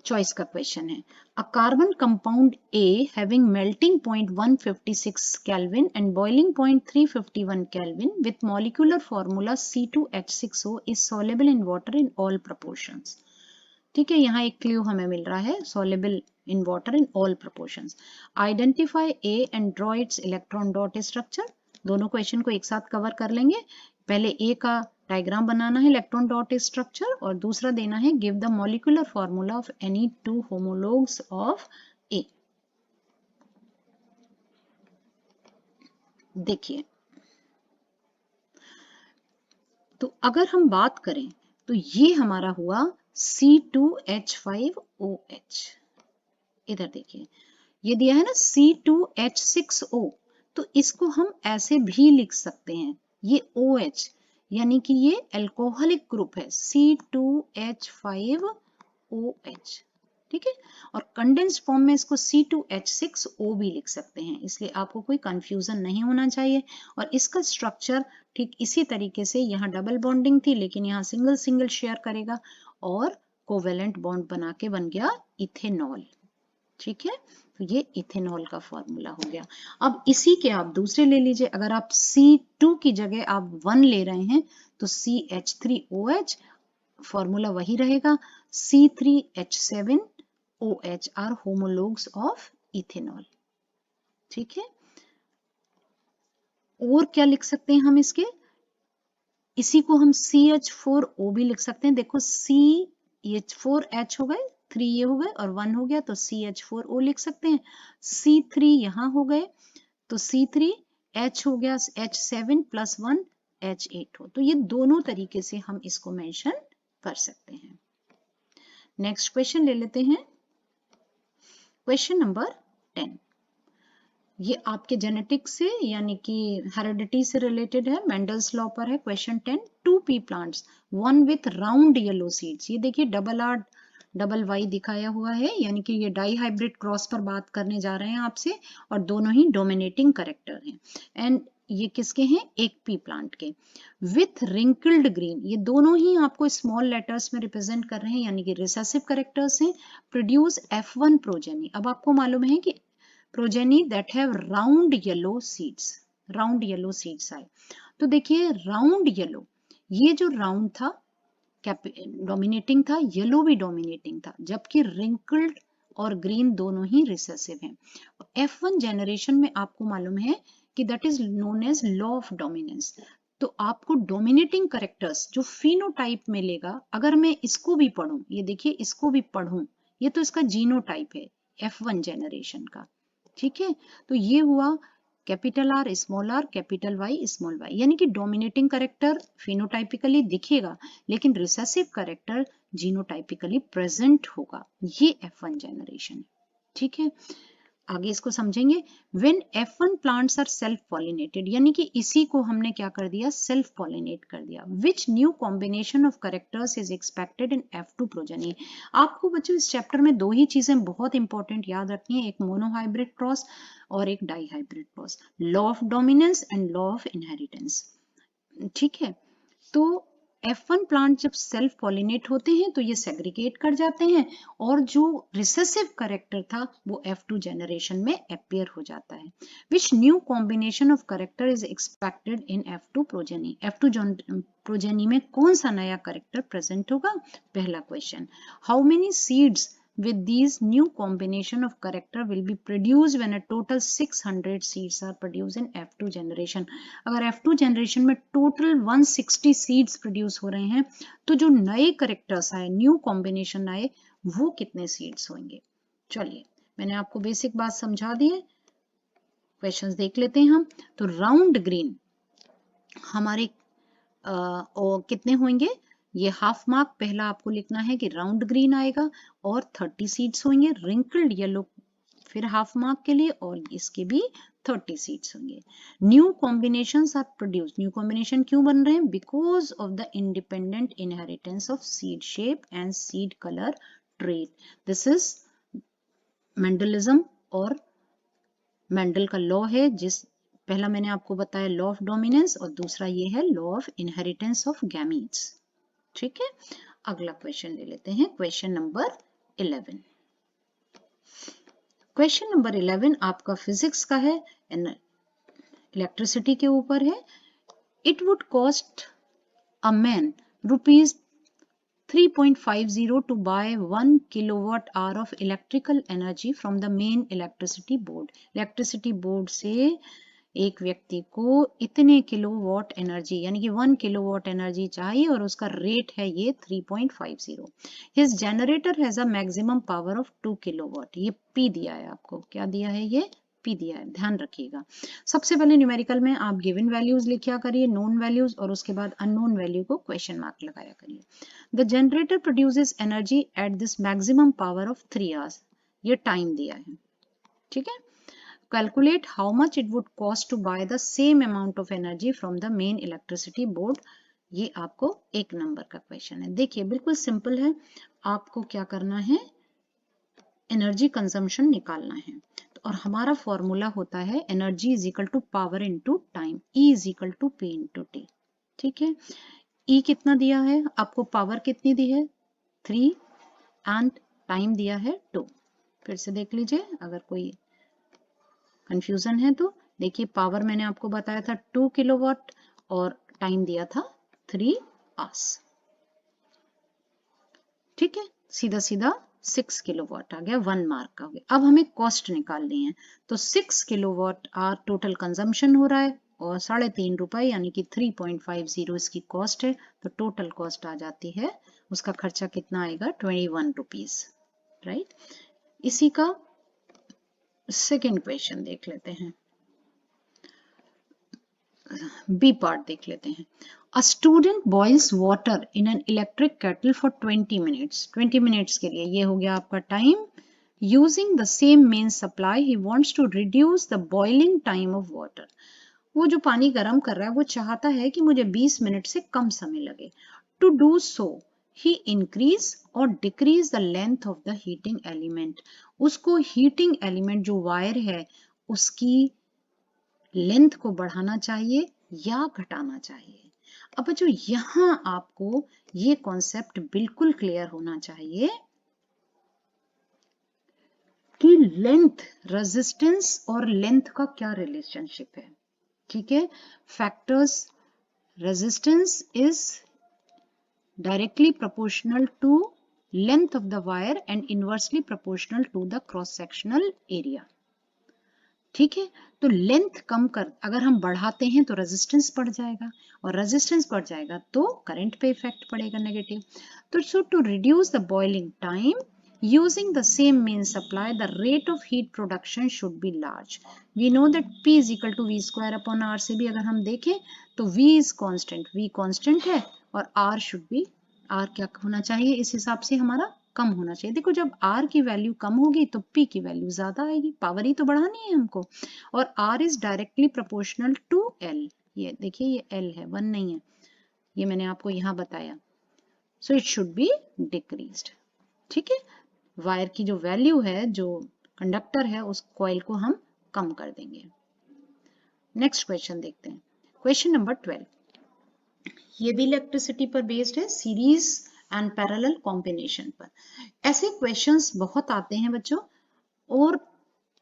[SPEAKER 1] चॉइस का क्वेश्चन है, a carbon compound A having melting point 156 Kelvin and boiling point 351 Kelvin with molecular formula C2H6O is soluble in water in all proportions। ठीक है, यहाँ एक क्लू हमें मिल रहा है, soluble in water in all proportions। Identify A and draw its electron dot structure। दोनों question को एक साथ कवर कर लेंगे। पहले A का डायग्राम बनाना है इलेक्ट्रॉन डॉट स्ट्रक्चर, और दूसरा देना है give the molecular formula of any 2 homologues of A. देखिए, तो अगर हम बात करें तो ये हमारा हुआ C2H5OH। इधर देखिए, ये दिया है ना C2H6O, तो इसको हम ऐसे भी लिख सकते हैं, ये OH यानी कि ये अल्कोहलिक ग्रुप है C2H5OH, ठीक है। और कंडेंस्ड फॉर्म में इसको C2H6O भी लिख सकते हैं, इसलिए आपको कोई कंफ्यूजन नहीं होना चाहिए। और इसका स्ट्रक्चर ठीक इसी तरीके से, यहाँ डबल बॉन्डिंग थी लेकिन यहाँ सिंगल सिंगल शेयर करेगा और कोवेलेंट बॉन्ड बना के बन गया इथेनॉल, ठीक है। तो ये इथेनॉल का फॉर्मूला हो गया। अब इसी के आप दूसरे ले लीजिए, अगर आप C2 की जगह आप 1 ले रहे हैं तो CH3OH, फॉर्मूला वही रहेगा, C3H7OH are homologs of ethanol, ठीक है। और क्या लिख सकते हैं हम इसके, इसी को हम CH4O भी लिख सकते हैं। देखो CH4H हो गए, 3 ये हो गए और 1 हो गया, तो CH4O लिख सकते हैं। C3 यहाँ हो गए तो C3H हो गया, H7 प्लस 1 H8 हो, तो ये दोनों तरीके से हम इसको मेंशन कर सकते हैं। नेक्स्ट क्वेश्चन ले लेते हैं, क्वेश्चन नंबर 10। ये आपके जेनेटिक्स से यानी कि हेरिडिटी से रिलेटेड है, मेंडल्स लॉ पर है। Question 10, 2 P plants, one with round yellow seeds. ये देखिए डबल आर डबल वाई दिखाया हुआ है, यानी कि ये डाई हाइब्रिड क्रॉस पर बात करने जा रहे हैं आपसे, और दोनों ही डोमिनेटिंग कैरेक्टर हैं। एंड ये किसके हैं, एक पी प्लांट के। विथ रिंकल्ड ग्रीन, ये दोनों ही आपको स्मॉल लेटर्स में रिप्रेजेंट कर रहे हैं, यानी कि रिसेसिव कैरेक्टर्स हैं। Produce F1 progeny. अब आपको मालूम है कि progeny that have round yellow seeds, round yellow seeds आए। तो देखिए राउंड येलो, ये जो राउंड था डोमिनेटिंग था, येलो भी डोमिनेटिंग था, जबकि रिंकल्ड और ग्रीन दोनों ही रिसेसिव हैं। F1 जनरेशन में आपको मालूम है कि that is known as law of dominance. तो आपको डोमिनेटिंग करेक्टर्स जो फिनोटाइप में लेगा, अगर मैं इसको भी पढ़ूं, ये देखिए इसको भी पढ़ूं, ये तो इसका जीनोटाइप है F1 जनरेशन का, ठीक है। तो ये हुआ capital R, capital Y, small Y, यानी कि डोमिनेटिंग करेक्टर फिनोटाइपिकली दिखेगा लेकिन रिसेसिव करेक्टर जीनोटाइपिकली प्रेजेंट होगा। ये F1 जनरेशन है, ठीक है। आगे इसको समझेंगे। When F1 plants are self pollinated, यानी कि इसी को हमने क्या कर दिया, सेल्फ पॉलिनेट कर दिया। Which new combination of characters is expected in F2 progeny? आपको बच्चों इस चैप्टर में दो ही चीजें बहुत इंपॉर्टेंट याद रखनी है, एक मोनोहाइब्रिड क्रॉस और एक dihybrid cross, law of dominance and law of inheritance, ठीक है। तो F1 प्लांट जब सेल्फ पॉलिनेट होते हैं तो ये सेग्रीगेट कर जाते हैं और जो रिसेसिव करेक्टर था वो F2 जनरेशन में अपीयर हो जाता है। Which new combination of character is expected in F2 progeny? F2 progeny में कौन सा नया करेक्टर प्रेजेंट होगा? पहला question, how many seeds with these new combination of character will be produced when a total 600 seeds are produced in F2 generation? अगर F2 generation में total 160 seeds produce हो रहे हैं तो जो नए करेक्टर्स आए, न्यू कॉम्बिनेशन आए, वो कितने सीड्स होंगे? चलिए मैंने आपको बेसिक बात समझा दी है, क्वेश्चंस देख लेते हैं हम। तो राउंड ग्रीन हमारे कितने होंगे? ये हाफ मार्क पहला आपको लिखना है कि राउंड ग्रीन आएगा और 30 सीड्स होंगे। रिंकल्ड येलो फिर हाफ मार्क के लिए और इसके भी 30 सीड्स होंगे। New combinations are produce, new combination क्यों बन रहे हैं? Because of the independent inheritance of seed shape and seed colour trait. This is Mendelism और मेंडल का लॉ है, जिस पहला मैंने आपको बताया लॉ ऑफ डोमिनेंस और दूसरा ये है law of inheritance of gametes, ठीक है। अगला क्वेश्चन ले लेते हैं, क्वेश्चन नंबर 11। क्वेश्चन नंबर 11 आपका फिजिक्स का है, इलेक्ट्रिसिटी के ऊपर है। It would cost a man ₹3.50 to buy 1 kilowatt hour of electrical energy from the main electricity board. Electricity board से एक व्यक्ति को इतने किलोवाट एनर्जी यानी कि 1 किलोवाट एनर्जी चाहिए और उसका रेट है ये 3.50। His generator has a maximum power of 2 kilowatt. ये पी दिया है आपको, क्या दिया है? ये पी दिया है, ध्यान रखिएगा। सबसे पहले न्यूमेरिकल में आप गिवन वैल्यूज लिखा करिए, नोन वैल्यूज, और उसके बाद अननोन वैल्यू को क्वेश्चन मार्क लगाया करिए। The generator produces energy at this maximum power of 3 hours. ये टाइम दिया है, ठीक है। Calculate how much it would cost to buy the same amount of energy from the main electricity board. ये आपको एक नंबर का क्वेश्चन है। देखिए बिल्कुल सिंपल है, आपको क्या करना है, एनर्जी कंजम्पशन निकालना है। तो और हमारा फॉर्मूला होता है energy is equal to power into time, E is equal to P into T, ठीक है। E कितना दिया है आपको, पावर कितनी दी है 3 एंड टाइम दिया है 2। फिर से देख लीजिए अगर कोई कंफ्यूजन है तो। देखिए पावर मैंने आपको बताया था 2 किलोवाट और टाइम दिया था 3 आवर्स, ठीक है। सीधा सीधा 6 किलोवाट आ गया, 1 मार्क का हो गया। अब हमें कॉस्ट निकालनी है, तो 6 किलोवाट आवर टोटल कंजम्पशन हो रहा है और ₹3.5 यानी कि 3.50 इसकी कॉस्ट है। तो टोटल कॉस्ट आ जाती है, उसका खर्चा कितना आएगा, ₹21, राइट। इसी का सेकेंड क्वेश्चन देख लेते हैं, बी पार्ट देख लेते हैं। A student boils water in an electric kettle for 20 minutes. 20 minutes के लिए ये हो गया आपका time. Using the same main supply he wants to reduce the boiling time of water. वो जो पानी गर्म कर रहा है वो चाहता है कि मुझे 20 मिनट से कम समय लगे। टू डू सो ही इंक्रीज और decrease the length of the heating element. उसको हीटिंग एलिमेंट जो वायर है उसकी लेंथ को बढ़ाना चाहिए या घटाना चाहिए। अब बच्चों यहां आपको ये कॉन्सेप्ट बिल्कुल क्लियर होना चाहिए कि लेंथ, रेजिस्टेंस और लेंथ का क्या रिलेशनशिप है। ठीक है, factors resistance is directly proportional to length of the wire and inversely proportional to the cross sectional area. ठीक है, तो लेंथ कम कर अगर हम बढ़ाते हैं तो रेजिस्टेंस बढ़ जाएगा और रेजिस्टेंस बढ़ जाएगा तो करंट पे इफेक्ट पड़ेगा नेगेटिव. तो so to reduce the boiling time using the same main supply, the rate of heat production should be large. We know that P is equal to V square upon R. से भी अगर हम देखें तो V is constant, V constant है और R should be, R क्या होना चाहिए इस हिसाब से हमारा कम होना चाहिए. देखो जब R की वैल्यू कम होगी तो P की वैल्यू ज्यादा आएगी, पावर ही तो बढ़ानी है हमको. और R is directly proportional to L. ये देखिए ये L है, 1 नहीं है, ये मैंने आपको यहाँ बताया. So it should be decreased. ठीक है, वायर की जो वैल्यू है, जो कंडक्टर है, उस कॉइल को हम कम कर देंगे. नेक्स्ट क्वेश्चन देखते हैं, क्वेश्चन नंबर 12. ये भी इलेक्ट्रिसिटी पर बेस्ड है, सीरीज एंड पैरेलल कॉम्बिनेशन पर. ऐसे क्वेश्चंस बहुत आते हैं बच्चों और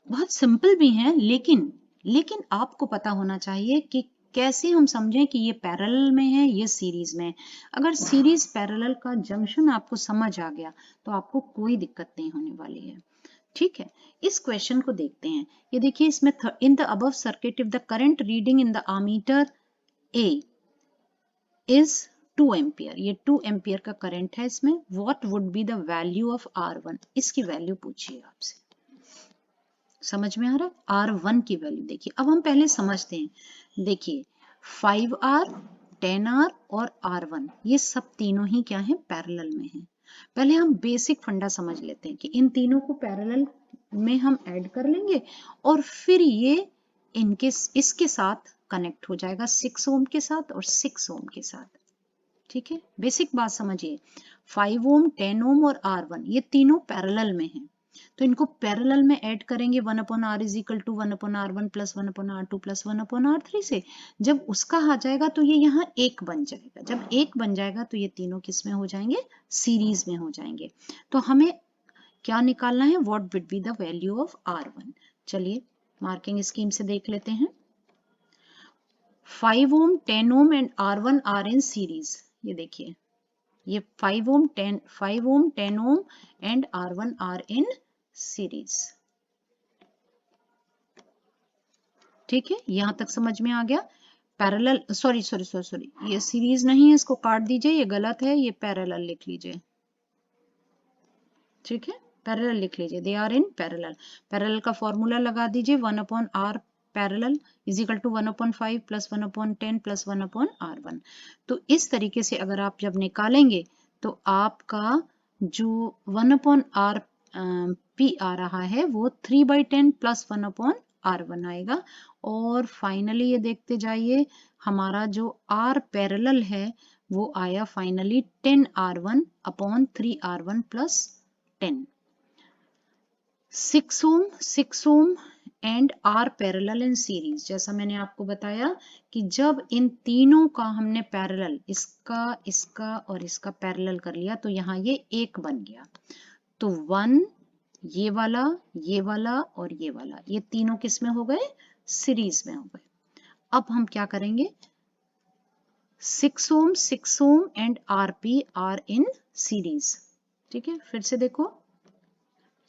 [SPEAKER 1] बहुत सिंपल भी हैं, लेकिन आपको पता होना चाहिए कि कैसे हम समझें कि ये पैरेलल में है, ये सीरीज में है. अगर सीरीज पैरेलल का जंक्शन आपको समझ आ गया तो आपको कोई दिक्कत नहीं होने वाली है. ठीक है, इस क्वेश्चन को देखते हैं. ये देखिए इसमें in the above circuit if the current reading in the ammeter A is 2 ampere, ये 2 एम्पियर का करंट है इसमें. What would be the value of R1, इसकी वैल्यू पूछिए आपसे. समझ में आ रहा है? R1 की वैल्यू देखिए. अब हम पहले समझते हैं. देखिए 5R, 10R और R1 ये सब तीनों ही क्या है, पैरेलल में है. पहले हम बेसिक फंडा समझ लेते हैं कि इन तीनों को पैरेलल में हम ऐड कर लेंगे और फिर ये इनके इसके साथ कनेक्ट हो जाएगा 6 ओम के साथ और 6 ओम के साथ. ठीक है, बेसिक बात समझिए. 5 ओम, 10 ओम और R1 ये तीनों पैरेलल में हैं, तो इनको पैरेलल में ऐड करेंगे 1 upon R is equal to 1 upon R1 plus 1 upon R2 plus 1 upon R3 से. जब उसका आ जाएगा तो ये यहाँ एक बन जाएगा. जब एक बन जाएगा तो ये तीनों किस में हो जाएंगे, सीरीज में हो जाएंगे. तो हमें क्या निकालना है, what would be the value of R1. चलिए मार्किंग स्कीम से देख लेते हैं. 5 ohm, 10 ohm and R1 are in series. ये देखिए ये 5 ohm 10 ohm and R1 are in series. ठीक है, यहां तक समझ में आ गया. पैरेलल, सॉरी, ये सीरीज नहीं है, इसको काट दीजिए, ये गलत है, ये पैरेलल लिख लीजिए. ठीक है, पैरेलल लिख लीजिए, they are in parallel. Parallel का फॉर्मूला लगा दीजिए, 1 upon R parallel is equal to 1 upon 5 plus 1 upon 10 plus 1 upon R1. तो इस तरीके से अगर आप जब निकालेंगे तो आपका जो 1 अपॉन R P आ रहा है वो 3/10 प्लस 1 अपॉन R1 आएगा. और फाइनली ये देखते जाइए, हमारा जो R पैरेलल है वो आया finally 10R1 upon 3R1 plus 10. 6 ohm and R parallel in series. जैसा मैंने आपको बताया कि जब इन तीनों का हमने पैरेलल, इसका और इसका पैरेलल कर लिया तो यहाँ ये एक बन गया. तो 1, ये वाला और ये वाला, ये तीनों किस में हो गए, सीरीज में हो गए. अब हम क्या करेंगे, 6 ohm and RP are in series. ठीक है, फिर से देखो,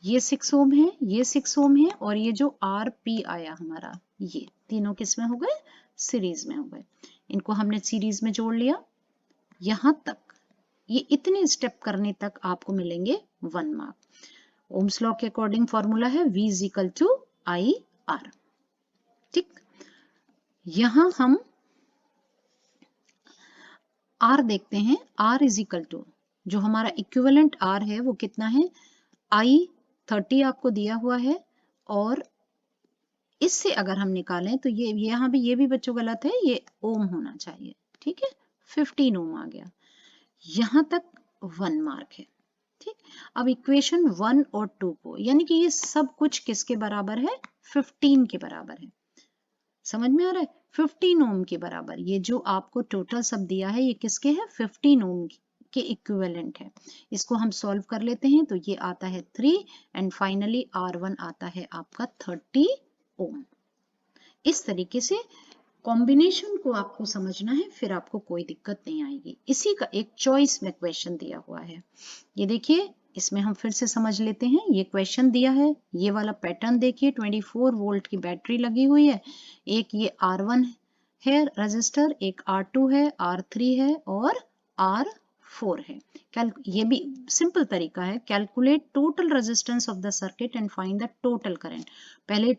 [SPEAKER 1] ये 6 ओम है, ये 6 ओम है और ये जो RP आया हमारा, ये तीनों किस में हो गए, सीरीज में हो गए. इनको हमने सीरीज में जोड़ लिया. यहां तक, ये इतने स्टेप करने तक आपको मिलेंगे 1 मार्क. ओम्स लॉ के अकॉर्डिंग फॉर्मूला है V is equal to IR. ठीक, यहां हम R देखते हैं. R इज इक्वल टू, जो हमारा इक्विवेलेंट R है वो कितना है, I30 आपको दिया हुआ है. और इससे अगर हम निकालें तो ये यहाँ भी, ये भी बच्चों गलत है, ये ओम होना चाहिए. ठीक है, 15 ओम आ गया. यहां तक 1 मार्क है. ठीक, अब इक्वेशन 1 और 2 को, यानी कि ये सब कुछ किसके बराबर है, 15 के बराबर है. समझ में आ रहा है, 15 ओम के बराबर. ये जो आपको टोटल सब दिया है ये किसके है, 15 ओम के इक्विवेलेंट है. इसको हम सॉल्व कर लेते हैं तो ये आता है 3 एंड फाइनली R1 आता है आपका 30 ओम. इस तरीके से कॉम्बिनेशन को आपको समझना है, फिर आपको कोई दिक्कत नहीं आएगी। इसी का एक चॉइस में क्वेश्चन दिया हुआ है। ये देखिए, इसमें हम फिर से समझ लेते हैं। ये क्वेश्चन दिया है, ये वाला पैटर्न देखिए, 24 वोल्ट की बैटरी लगी हुई है, एक ये R1 है रजिस्टर, एक R2 है, R3 है और R4 है। ये भी सिंपल तरीका है, calculate total resistance of the circuit and find the total current. पहले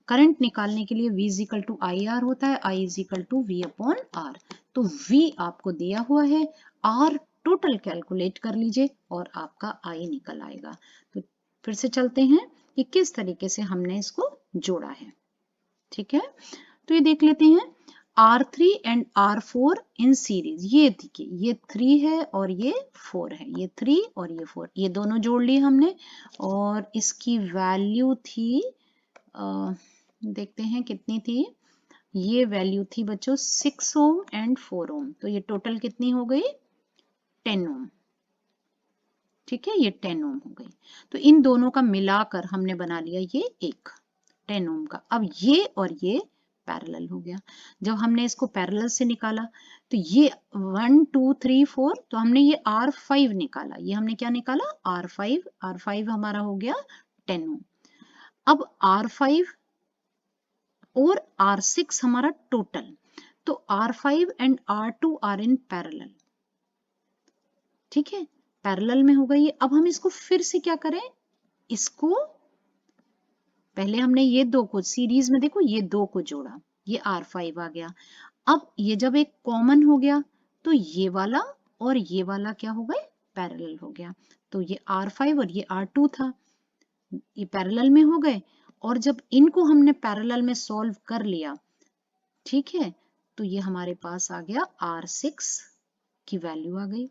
[SPEAKER 1] करंट निकालने के लिए V is equal to IR होता है, I is equal to V upon R। तो V आपको दिया हुआ है, R टोटल कैलकुलेट कर लीजिए और आपका I निकल आएगा। तो फिर से चलते हैं कि किस तरीके से हमने इसको जोड़ा है। ठीक है, तो ये देख लेते हैं, R3 and R4 in series. ये देखिए, ये 3 है और ये 4 है, ये 3 और ये 4, ये दोनों जोड़ लिए हमने और इसकी वैल्यू थी देखते हैं कितनी थी। ये वैल्यू थी बच्चों 6 ओम एंड 4 ओम, तो ये टोटल कितनी हो गई, 10 ओम। ठीक है, ये 10 ओम हो गई। तो इन दोनों का मिलाकर हमने बना लिया ये एक 10 ओम का। अब ये और ये पैरेलल हो गया। जब हमने इसको पैरेलल से निकाला तो ये 1 2 3 4, तो हमने ये R5 निकाला। ये हमने क्या निकाला, R5। R5 हमारा हो गया 10 ओम। अब R5 और R6 हमारा टोटल, तो R5 and R2 are in parallel. ठीक है, पैरेलल में हो गई। अब हम इसको फिर से क्या करें, इसको पहले हमने ये दो को सीरीज में, देखो ये दो को जोड़ा, ये R5 आ गया। अब ये जब एक कॉमन हो गया तो ये वाला और ये वाला क्या हो गए, पैरेलल हो गया। तो ये R5 और ये R2 था, ये पैरेलल में हो गए। और जब इनको हमने पैरेलल में सॉल्व कर लिया, ठीक है, तो ये हमारे पास आ गया R6 की वैल्यू आ गई।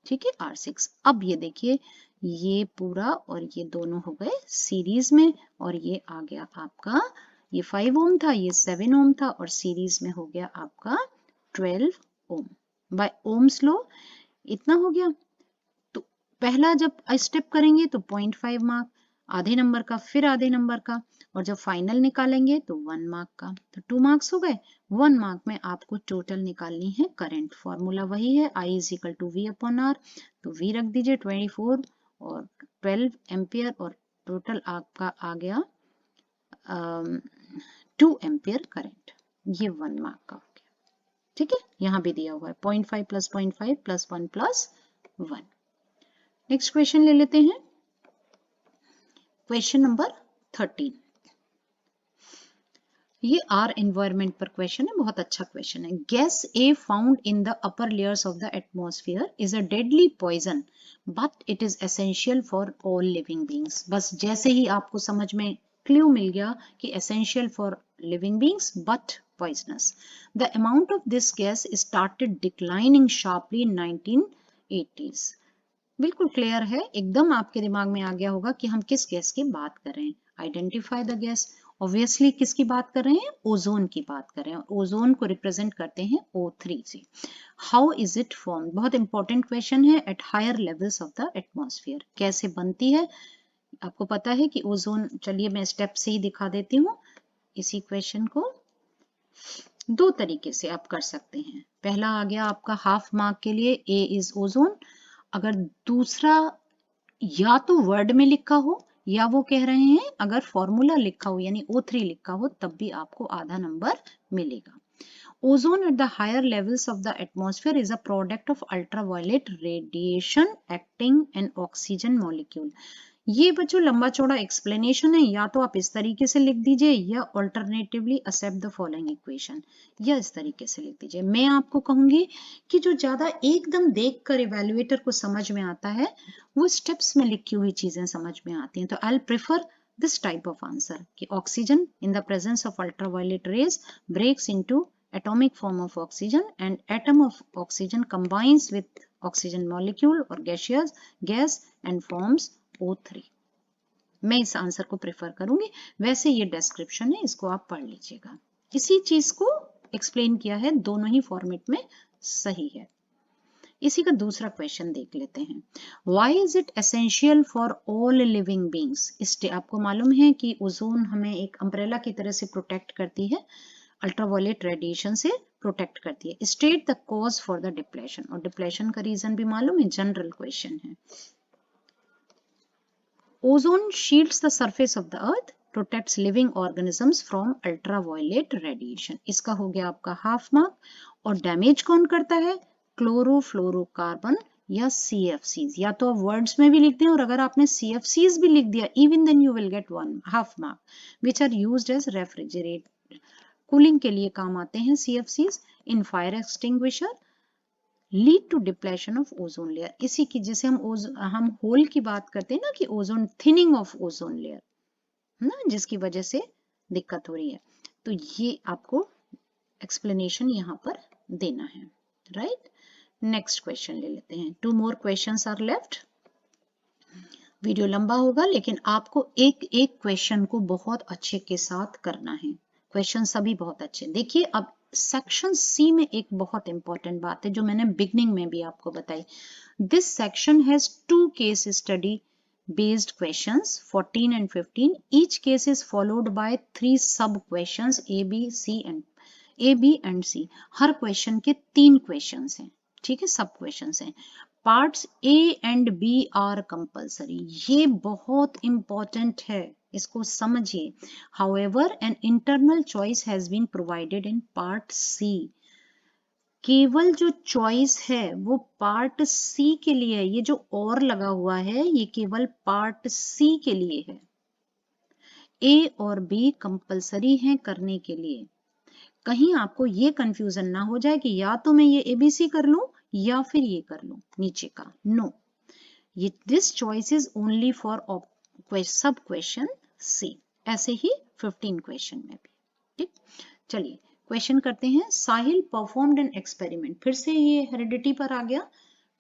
[SPEAKER 1] ठीक है, R6। अब ये देखिए, ये पूरा और ये दोनों हो गए सीरीज में और ये आ गया आपका, ये 5 ओम था, ये 7 ओम था और सीरीज में हो गया आपका 12 ओम। बाय ओम्स लॉ इतना हो गया। तो पहला जब स्टेप करेंगे तो 0.5 मार्क, आधे नंबर का, फिर आधे नंबर का, और जब फाइनल निकालेंगे तो 1 मार्क का। तो 2 मार्क्स हो गए। 1 मार्क में आपको टोटल निकालनी है करंट। फॉर्मूला वही है, I is equal to V upon R। तो V रख दीजिए 24 और 12 एम्पियर और टोटल आपका आ गया 2 एम्पियर करंट। ये 1 मार्क का हो गया। ठीक है, यहाँ भी दिया हुआ है 0.5 plus 0.5 plus 1 plus 1। Next question ले लेते हैं, क्वेश्चन नंबर 13। ये आर एनवायरमेंट पर क्वेश्चन है, बहुत अच्छा क्वेश्चन है। Gas A found in the upper layers of the atmosphere is a deadly poison but it is essential for all living beings. बस जैसे ही आपको समझ में क्लू मिल गया कि essential for living beings but poisonous. The amount of this gas started declining sharply in 1980s। बिल्कुल clear है, एकदम आपके दिमाग में आ गया होगा कि हम किस गैस की बात कर रहे हैं। Identify the gas. ऑब्वियसली किसकी बात कर रहे हैं, ओजोन की बात कर रहे हैं। ओजोन को रिप्रेजेंट करते हैं O3 से। हाउ इज इट फॉर्म, बहुत इंपॉर्टेंट क्वेश्चन है। At higher levels of the atmosphere, कैसे बनती है आपको पता है कि ओजोन, चलिए मैं स्टेप से ही दिखा देती हूँ। इसी क्वेश्चन को दो तरीके से आप कर सकते हैं। पहला आ गया आपका हाफ मार्क के लिए, ए इज ओजोन। अगर दूसरा या तो वर्ड में लिखा हो या वो कह रहे हैं अगर फॉर्मूला लिखा हो यानी O3 लिखा हो, तब भी आपको आधा नंबर मिलेगा। Ozone at the higher levels of the atmosphere is a product of ultraviolet radiation acting on oxygen molecule। ये बच्चों लंबा चौड़ा एक्सप्लेनेशन है, या तो आप इस तरीके से लिख दीजिए या alternatively accept the following equation, या इस तरीके से लिख दीजिए। मैं आपको कहूंगी कि जो ज्यादा एकदम देखकर इवेल्युएटर को समझ में आता है वो स्टेप्स में लिखी हुई चीजें समझ में आती हैं। तो I prefer this type of answer कि oxygen in the presence of ultraviolet rays breaks into atomic form of oxygen and atom of oxygen combines with oxygen molecule or gaseous gas and forms O3। मैं इस answer को prefer करूंगी। वैसे ये description है, इसको आप पढ़ लीजिएगा। इसी चीज को एक्सप्लेन किया है, दोनों ही फॉर्मेट में सही है। इसी का दूसरा क्वेश्चन देख लेते हैं। Why is it essential for all living beings? इससे आपको मालूम है कि ओजोन हमें एक अम्ब्रेला की तरह से प्रोटेक्ट करती है। अल्ट्रावायलेट रेडिएशन से प्रोटेक्ट करती है। State the cause for the depletion, और डिप्लेशन का रीजन भी मालूम है, जनरल क्वेश्चन है। Ozone shields the surface of the earth, protects living organisms from ultraviolet radiation. इसका हो गया आपका हाफ मार्क। और डैमेज कौन करता है? क्लोरोफ्लोरोकार्बन या CFCs। या तो आप वर्ड्स में भी लिख दें, और अगर आपने CFCs भी लिख दिया, even then you will get 1 half mark, which are used as refrigerate, cooling के लिए काम आते हैं CFCs। In fire extinguisher, lead to depletion of ozone layer. इसी की जिसे हम होल की बात करते हैं ना, कि ozone thinning of ozone layer ना, जिसकी वजह से दिक्कत हो रही है। तो ये आपको एक्सप्लेनेशन यहाँ पर देना है, राइट। नेक्स्ट क्वेश्चन ले लेते हैं। 2 more questions are left. Video लंबा होगा, लेकिन आपको एक एक क्वेश्चन को बहुत अच्छे के साथ करना है। क्वेश्चन सभी बहुत अच्छे। देखिए अब सेक्शन सी में एक बहुत इंपॉर्टेंट बात है जो मैंने बिगनिंग में भी आपको बताई। This section has 2 case study based questions 14 and 15. Each case is followed by 3 sub questions A, B and C. Her question के 3 क्वेश्चंस हैं, ठीक है, सब क्वेश्चंस हैं। Parts A and B are compulsory। ये बहुत इंपॉर्टेंट है, इसको समझिए। However, an internal choice has been provided in part C। केवल जो चॉइस है वो पार्ट सी के लिए है। ये जो और लगा हुआ है ये केवल पार्ट सी के लिए है। ए और बी कंपलसरी हैं करने के लिए। कहीं आपको ये कंफ्यूजन ना हो जाए कि या तो मैं ये एबीसी कर लूं या फिर ये कर लूं नीचे का। नो, ये this choice is only for सब क्वेश्चन सी। ऐसे ही 15 क्वेश्चन में भी, ठीक। चलिए क्वेश्चन करते हैं। साहिल परफॉर्म्ड एन एक्सपेरिमेंट, फिर से ये हेरिडिटी पर आ गया।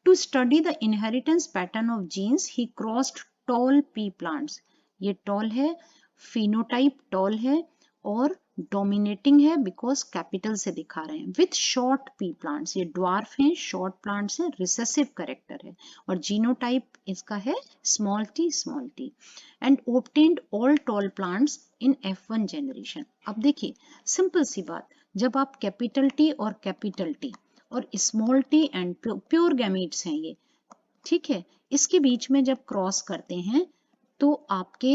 [SPEAKER 1] To study the inheritance pattern of genes he crossed tall pea plants. ये टॉल है, फिनोटाइप टॉल है, और डोमिनेटिंग है बिकॉज कैपिटल से दिखा रहे हैं। विथ शॉर्ट पी प्लांट्स, ये ड्वार्फ हैं, शॉर्ट प्लांट्स हैं, रिसेसिव कैरेक्टर है। और जीनोटाइप इसका है small T. And obtained all tall plants in F1 generation. अब देखिए सिंपल सी बात, जब आप कैपिटल टी और small T and pure gametes हैं ये, ठीक है, इसके बीच में जब क्रॉस करते हैं तो आपके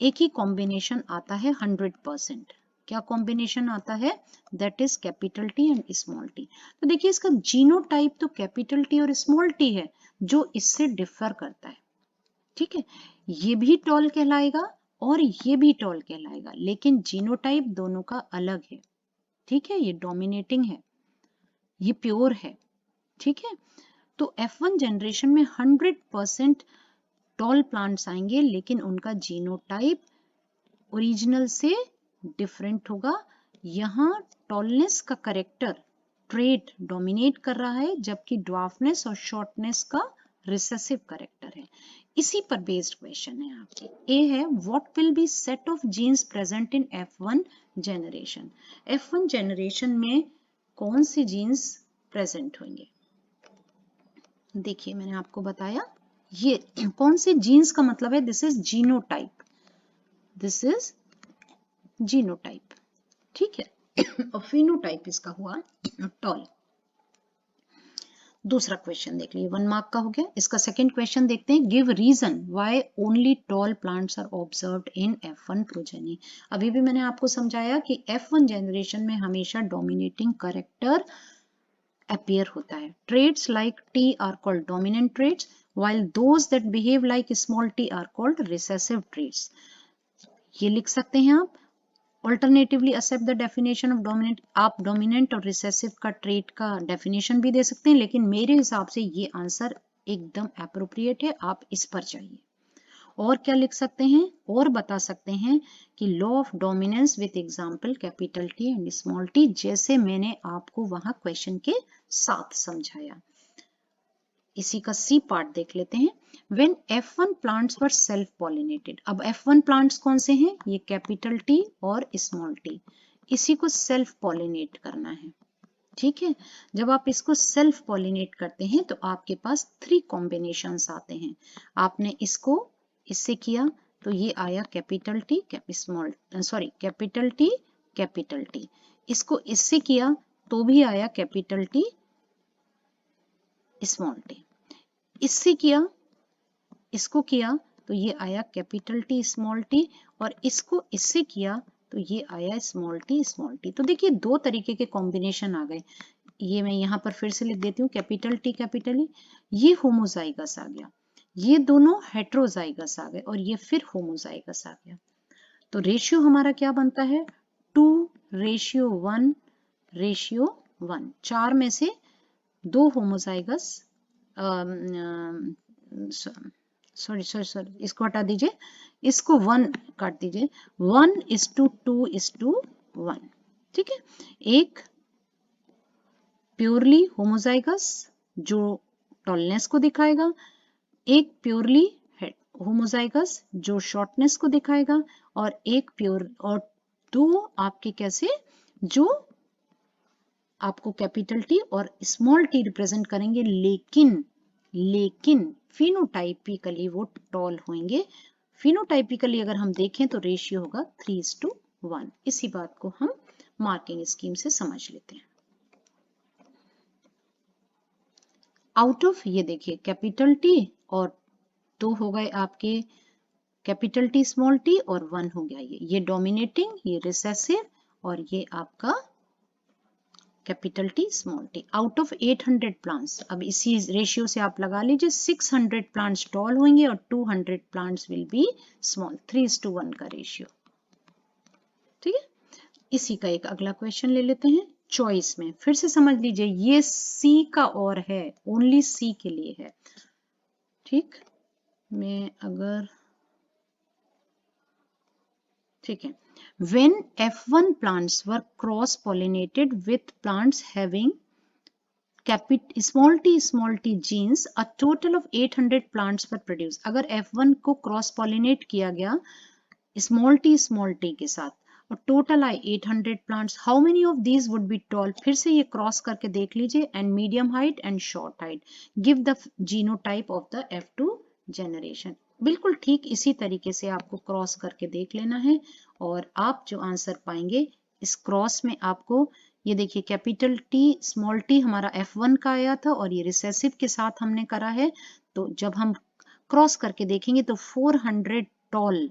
[SPEAKER 1] एक ही कॉम्बिनेशन आता है 100%। क्या कॉम्बिनेशन आता है? That is capital T and small T. तो देखिए इसका जीनोटाइप तो कैपिटल टी और स्मॉल टी है जो इससे डिफर करता है, ठीक है। ये भी टॉल कहलाएगा और ये भी टॉल कहलाएगा, लेकिन जीनोटाइप दोनों का अलग है, ठीक है। ये डोमिनेटिंग है, ये प्योर है, ठीक है। तो F1 जनरेशन में 100% टॉल प्लांट्स आएंगे, लेकिन उनका जीनोटाइप ओरिजिनल से डिफरेंट होगा। यहाँ टॉलनेस का करेक्टर ट्रेट डोमिनेट कर रहा है, जबकि ड्वार्फनेस और शॉर्टनेस का रिसेसिव करेक्टर है। इसी पर बेस्ड क्वेश्चन है आपके। ए है what will B set of genes present in F1 generation. F1 generation में कौन सी जीन्स प्रेजेंट होंगे? देखिए मैंने आपको बताया ये कौन से जीन्स का मतलब है, this is genotype, this is genotype, ठीक है। और फिनोटाइप इसका हुआ टॉल। दूसरा क्वेश्चन देख लीजिए, 1 मार्क का हो गया। इसका सेकंड क्वेश्चन देखते हैं। Give reason why only tall plants are observed in F1 progeny. अभी भी मैंने आपको समझाया कि F1 जनरेशन में हमेशा डोमिनेटिंग कैरेक्टर appear होता है। Traits like T are called dominant traits, while those that behave like small t are called recessive traits. ये लिख सकते हैं आप। Alternatively accept the definition of dominant। आप dominant और recessive का trait का definition भी दे सकते हैं, लेकिन मेरे हिसाब से ये आंसर एकदम appropriate है, आप इस पर चाहिए। और क्या लिख सकते हैं? और बता सकते हैं कि law of dominance with example capital T and small T, जैसे मैंने आपको वहां क्वेश्चन के साथ समझाया। इसी का सी पार्ट देख लेते हैं। When F1 plants were self pollinated. अब F1 प्लांट्स कौन से हैं? ये कैपिटल टी और स्मॉल टी। इसी को सेल्फ पॉलिनेट करना है, ठीक है। जब आप इसको सेल्फ पॉलिनेट करते हैं तो आपके पास 3 कॉम्बिनेशंस आते हैं। आपने इससे किया तो ये आया capital T, capital T capital T. इसको इससे किया तो भी आया कैपिटल टी स्मॉल टी। इससे किया, इसको किया तो ये आया कैपिटल टी स्मॉल टी, और इसको इससे किया तो ये आया स्मॉल टी। तो देखिए दो तरीके के कॉम्बिनेशन आ गए। ये मैं यहाँ पर फिर से लिख देती हूँ, कैपिटल टी कैपिटल ई, ये होमोजाइगस आ गया, ये दोनों हेट्रोजाइगस आ गए, और ये फिर होमोजाइगस आ गया। तो रेशियो हमारा क्या बनता है, 2:1:1। 4 में से 2 होमोजाइगस, सॉरी इसको हटा दीजिए, इसको 1 काट दीजिए, 1:2:1। ठीक है, एक प्योरली होमोजाइगस जो टॉलनेस को दिखाएगा, एक प्योरली होमोजाइगस जो शॉर्टनेस को दिखाएगा, और एक प्योर, और दो आपके कैसे जो आपको कैपिटल टी और स्मॉल टी रिप्रेजेंट करेंगे, लेकिन फिनोटाइपिकली वो टॉल होंगे। फिनोटाइपिकली अगर हम देखें तो रेशियो होगा 3:1। इसी बात को हम मार्किंग स्कीम से समझ लेते हैं। आउट ऑफ, ये देखिए कैपिटल टी और 2 हो गए आपके कैपिटल टी स्मॉल टी, और 1 हो गया ये डोमिनेटिंग, ये रिसेसिव, और ये आपका capital T small T. Out of 800 plants, अब इसी रेशियो से आप लगा लीजिए, 600 प्लांट्स टॉल होंगे और 200 प्लांट्स विल बी स्मॉल। 3:1 का रेशियो। ठीक है, इसी का एक अगला क्वेश्चन ले लेते हैं। चॉइस में फिर से समझ लीजिए, ये सी का और है, ओनली सी के लिए है। ठीक, मैं अगर ठीक है, when F1 plants were cross pollinated with plants having small t genes, a total of 800 plants were produced। अगर F1 को क्रॉस पॉलिनेट किया गया स्मॉल टी के साथ और टोटल आए 800 plants, how many of these would be toll. फिर से ये क्रॉस करके देख लीजिए, and medium height and short height, give the genotype of the F2 generation. बिल्कुल ठीक इसी तरीके से आपको क्रॉस करके देख लेना है, और आप जो आंसर पाएंगे इस क्रॉस में आपको, ये देखिए कैपिटल टी स्मॉल टी हमारा F1 का आया था, और ये रिसेसिव के साथ हमने करा है। तो जब हम क्रॉस करके देखेंगे तो 400 toll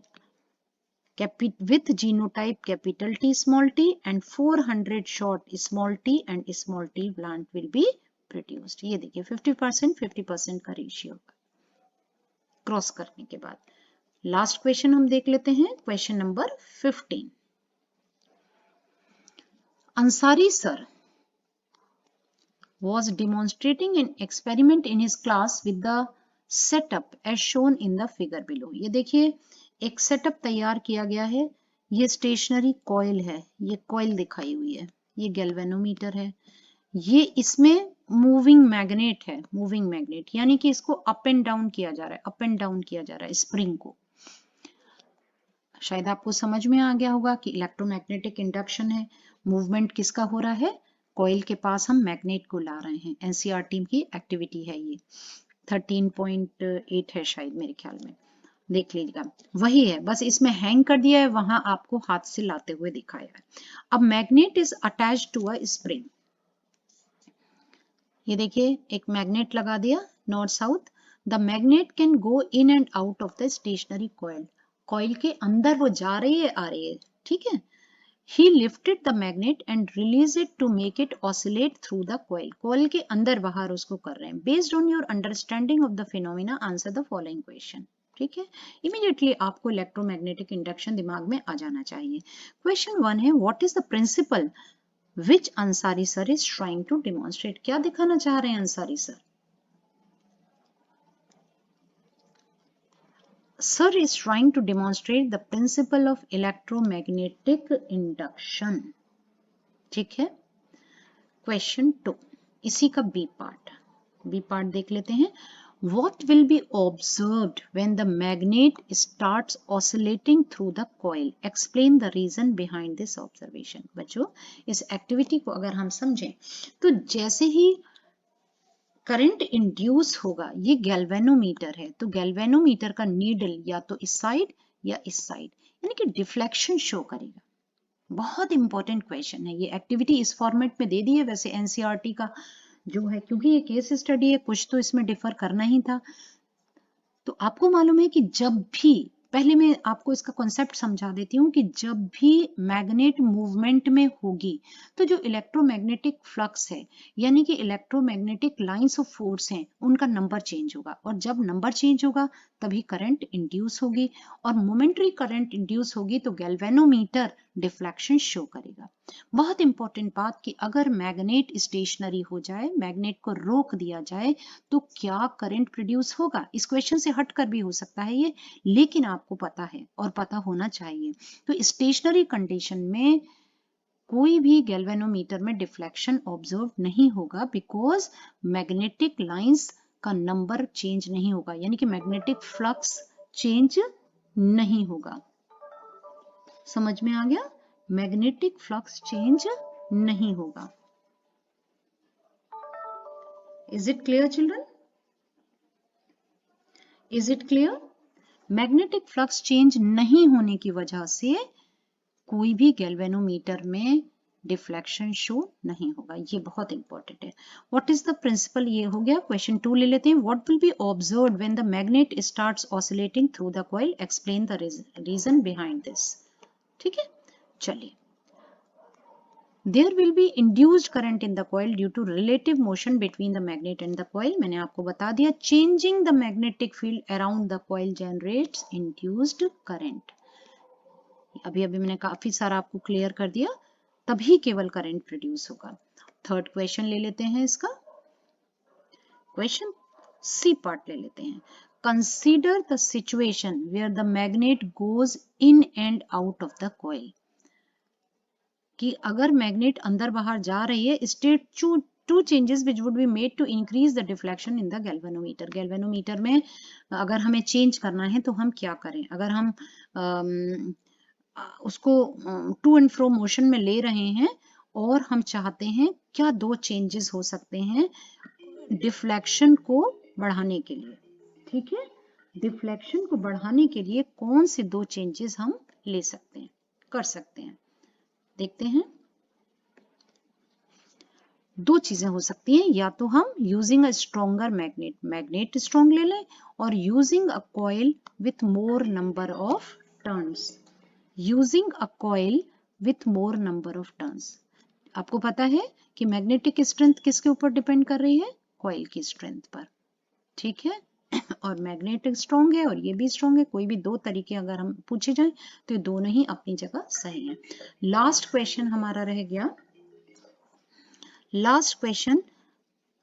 [SPEAKER 1] with genotype capital T small t and 400 short small t and small t plant will be produced। ये देखिए 50% 50% का रेशियो क्रॉस करने के बाद। लास्ट क्वेश्चन हम देख लेते हैं, question number 15। Ansari sir was demonstrating an experiment in his class with the setup as shown in the figure below। ये देखिए एक सेटअप तैयार किया गया है, ये स्टेशनरी कॉइल है, ये कॉइल दिखाई हुई है, ये गैल्वेनोमीटर है, ये इसमें मूविंग मैग्नेट है, मूविंग मैग्नेट यानी कि इसको अप एंड डाउन किया जा रहा है, अप एंड डाउन किया जा रहा है स्प्रिंग को। शायद आपको समझ में आ गया होगा कि इलेक्ट्रोमैग्नेटिक इंडक्शन है, मूवमेंट किसका हो रहा है, कॉइल के पास हम मैग्नेट को ला रहे हैं। एनसीईआरटी की एक्टिविटी है ये, 13.8 है शायद मेरे ख्याल में, देख लीजिएगा वही है, बस इसमें हैंग कर दिया है, वहां आपको हाथ से लाते हुए दिखाया है। अब magnet is attached to a spring, ये देखिए एक मैग्नेट लगा दिया north south. The magnet can go in and out of the stationary coil, coil के अंदर वो जा रही है आ रही है, ठीक है। He lifted the magnet and released it to make it oscillate through the coil। coil के अंदर बाहर उसको कर रहे हैं। Based on your understanding of the phenomena, answer the following question। ठीक है, इमीडिएटली आपको इलेक्ट्रोमैग्नेटिक इंडक्शन दिमाग में आ जाना चाहिए। क्वेश्चन 1 है, what is the principle which Ansari sir is trying to demonstrate. क्या दिखाना चाह रहे हैं Ansari sir? Sir is trying to demonstrate the principle of electromagnetic induction। ठीक है, क्वेश्चन 2 इसी का बी पार्ट देख लेते हैं। What will be observed when the magnet starts oscillating through the coil? Explain the reason behind this observation। बच्चों इस activity को अगर हम समझें तो जैसे ही करंट इंड्यूस होगा, ये गैल्वेनोमीटर है, तो गैल्वेनोमीटर का नीडल या तो इस साइड या इस साइड, यानी कि डिफ्लेक्शन शो करेगा। बहुत इंपॉर्टेंट क्वेश्चन है ये। एक्टिविटी इस फॉर्मेट में दे दी है, वैसे एनसीईआरटी का जो है, क्योंकि ये केस स्टडी है, कुछ तो इसमें डिफर करना ही था। तो आपको मालूम है कि जब भी, पहले मैं आपको इसका कॉन्सेप्ट समझा देती हूँ कि जब भी मैग्नेट मूवमेंट में होगी तो जो इलेक्ट्रोमैग्नेटिक फ्लक्स है यानी कि इलेक्ट्रोमैग्नेटिक लाइंस ऑफ फोर्स हैं उनका नंबर चेंज होगा, और जब नंबर चेंज होगा तभी करंट इंड्यूस होगी, और मोमेंटरी करंट इंड्यूस होगी तो गैल्वेनोमीटर डिफ्लेक्शन शो करेगा। बहुत इंपॉर्टेंट बात कि अगर मैग्नेट स्टेशनरी हो जाए, मैग्नेट को रोक दिया जाए, तो क्या करंट प्रोड्यूस होगा। इस क्वेश्चन से हटकर भी हो सकता है ये, लेकिन आपको पता है और पता होना चाहिए। तो स्टेशनरी कंडीशन में कोई भी गैल्वेनोमीटर में डिफ्लेक्शन ऑब्जर्व नहीं होगा, बिकॉज मैग्नेटिक लाइंस का नंबर चेंज नहीं होगा, यानी कि मैग्नेटिक फ्लक्स चेंज नहीं होगा। समझ में आ गया? मैग्नेटिक फ्लक्स चेंज नहीं होगा। Is it clear children? Is it clear? Magnetic flux change नहीं होने की वजह से कोई भी गैल्वेनोमीटर में डिफ्लेक्शन शो नहीं होगा। ये बहुत इंपॉर्टेंट है। व्हाट इज द प्रिंसिपल, ये हो गया। क्वेश्चन 2 ले लेते हैं। What will be observed when the magnet starts oscillating through the coil, explain the reason behind this. ठीक है, चलिए। There will be induced current in the coil due to relative motion between the magnet and the coil. मैंने आपको बता दिया, changing the magnetic field around the coil generates induced current. अभी अभी मैंने काफी सारा आपको क्लियर कर दिया, तभी केवल करंट प्रोड्यूस होगा। थर्ड क्वेश्चन ले लेते हैं इसका। क्वेश्चन सी पार्ट ले लेते हैं। Consider the situation where the magnet goes in and out of the coil, कि अगर मैग्नेट अंदर बाहर जा रही है, state two changes which would be made to increase the deflection in the galvanometer. Galvanometer में अगर हमें चेंज करना है तो हम क्या करें? अगर हम उसको टू एंड फ्रो मोशन में ले रहे हैं और हम चाहते हैं, क्या दो चेंजेस हो सकते हैं डिफ्लेक्शन को बढ़ाने के लिए? ठीक है, डिफ्लेक्शन को बढ़ाने के लिए कौन से दो चेंजेस हम ले सकते हैं, कर सकते हैं? देखते हैं। दो चीजें हो सकती हैं, या तो हम using a stronger magnet, magnet strong ले लें, और using a coil with more number of turns, using a coil with more number of turns. आपको पता है कि मैग्नेटिक स्ट्रेंथ किसके ऊपर डिपेंड कर रही है? कॉइल की स्ट्रेंथ पर। ठीक है, और मैग्नेट स्ट्रॉन्ग है और ये भी स्ट्रॉन्ग है। कोई भी दो तरीके अगर हम पूछे जाए तो ये दोनों ही अपनी जगह सही है। लास्ट क्वेश्चन हमारा रह गया। लास्ट क्वेश्चन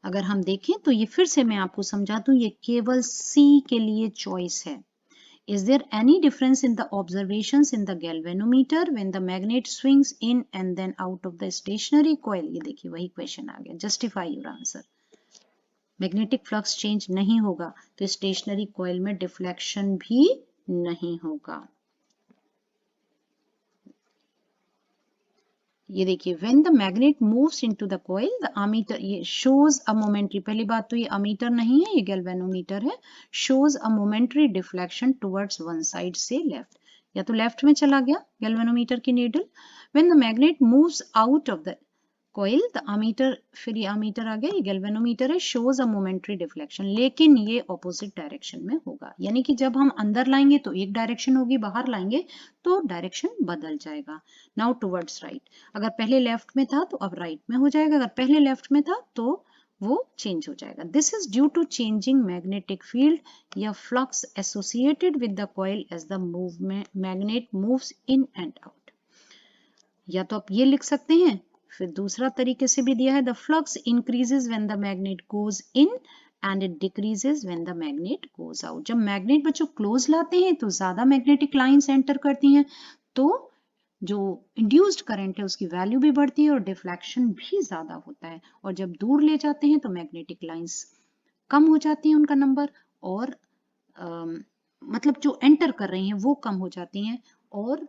[SPEAKER 1] अगर हम देखें तो ये फिर से मैं आपको समझा दूं, ये केवल सी के लिए चॉइस है। Is there any difference in the observations in the galvanometer when the magnet swings in and then out of the stationary coil? ये देखिए वही क्वेश्चन आ गया। Justify your answer. Magnetic flux change नहीं होगा तो स्टेशनरी कॉइल में deflection भी नहीं होगा। ये देखिए, when the magnet moves into the coil the ammeter, ये शोज अ मोमेंटरी, पहली बात तो ये अमीटर नहीं है, ये गैल्वेनोमीटर है, शोज अ momentary deflection towards one side से लेफ्ट, या तो लेफ्ट में चला गया गैल्वेनोमीटर की needle. When the magnet moves out of the coil the ammeter, फिर ये अमीटर आ गया, ये गैल्वेनोमीटर है, शोज अ मोमेंटरी डिफ्लेक्शन, लेकिन ये ऑपोजिट डायरेक्शन में होगा, यानी कि जब हम अंदर लाएंगे तो एक डायरेक्शन होगी, बाहर लाएंगे तो डायरेक्शन बदल जाएगा। नाउ टुवर्ड्स राइट, अगर पहले लेफ्ट में था तो अब राइट में हो जाएगा, अगर पहले लेफ्ट में था तो वो चेंज हो जाएगा। This is due to changing magnetic field या flux associated with the coil as the movement magnet moves in and out. या तो आप ये लिख सकते हैं, फिर दूसरा तरीके से भी दिया है, the flux increases when the magnet goes in and it decreases when the magnet goes out. जब मैग्नेट बच्चों क्लोज लाते हैं तो ज्यादा मैग्नेटिक लाइंस एंटर करती हैं, तो जो इंड्यूस्ड करंट है उसकी वैल्यू भी बढ़ती है और डिफ्लेक्शन भी ज्यादा होता है, और जब दूर ले जाते हैं तो मैग्नेटिक लाइंस कम हो जाती हैं, उनका नंबर, और मतलब जो एंटर कर रही हैं वो कम हो जाती हैं, और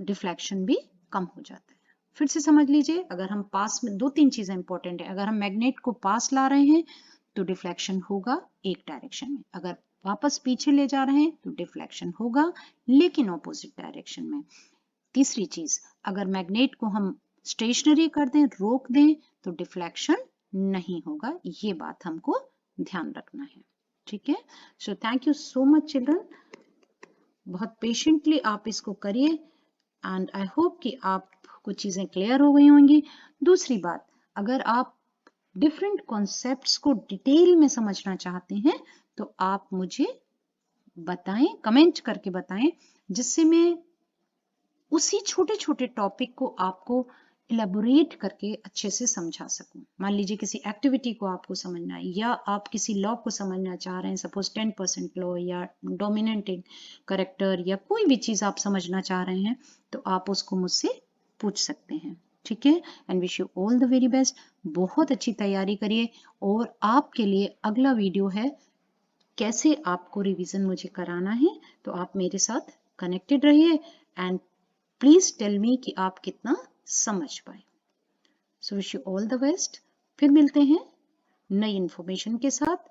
[SPEAKER 1] डिफ्लेक्शन भी कम हो जाता है। फिर से समझ लीजिए, अगर हम पास में, दो तीन चीजें इंपॉर्टेंट है, अगर हम मैग्नेट को पास ला रहे हैं तो डिफ्लेक्शन होगा एक डायरेक्शन में, अगर वापस पीछे ले जा रहे हैं तो डिफ्लेक्शन होगा लेकिन ऑपोजिट डायरेक्शन में। तीसरी चीज, अगर मैग्नेट को हम स्टेशनरी कर दें, रोक दें, तो डिफ्लेक्शन नहीं होगा। ये बात हमको ध्यान रखना है। ठीक है, so thank you so much children, बहुत पेशेंटली आप इसको करिए एंड आई होप कि आप कुछ चीजें क्लियर हो गई होंगी। दूसरी बात, अगर आप डिफरेंट कॉन्सेप्ट्स को डिटेल में समझना चाहते हैं तो आप मुझे बताएं, कमेंट करके बताएं, जिससे मैं उसी छोटे छोटे टॉपिक को आपको इलेबोरेट करके अच्छे से समझा सकूं। मान लीजिए किसी एक्टिविटी को आपको समझना है, या आप किसी लॉ को समझना चाह रहे हैं, सपोज 10% लॉ या डोमिनेंट करेक्टर या कोई भी चीज आप समझना चाह रहे हैं, तो आप उसको मुझसे पूछ सकते हैं। ठीक है, and wish you all the very best. बहुत अच्छी तैयारी करिए, और आपके लिए अगला वीडियो है कैसे आपको रिवीजन मुझे कराना है, तो आप मेरे साथ कनेक्टेड रहिए एंड प्लीज टेल मी कि आप कितना समझ पाए। So wish you all the best. फिर मिलते हैं नई इंफॉर्मेशन के साथ।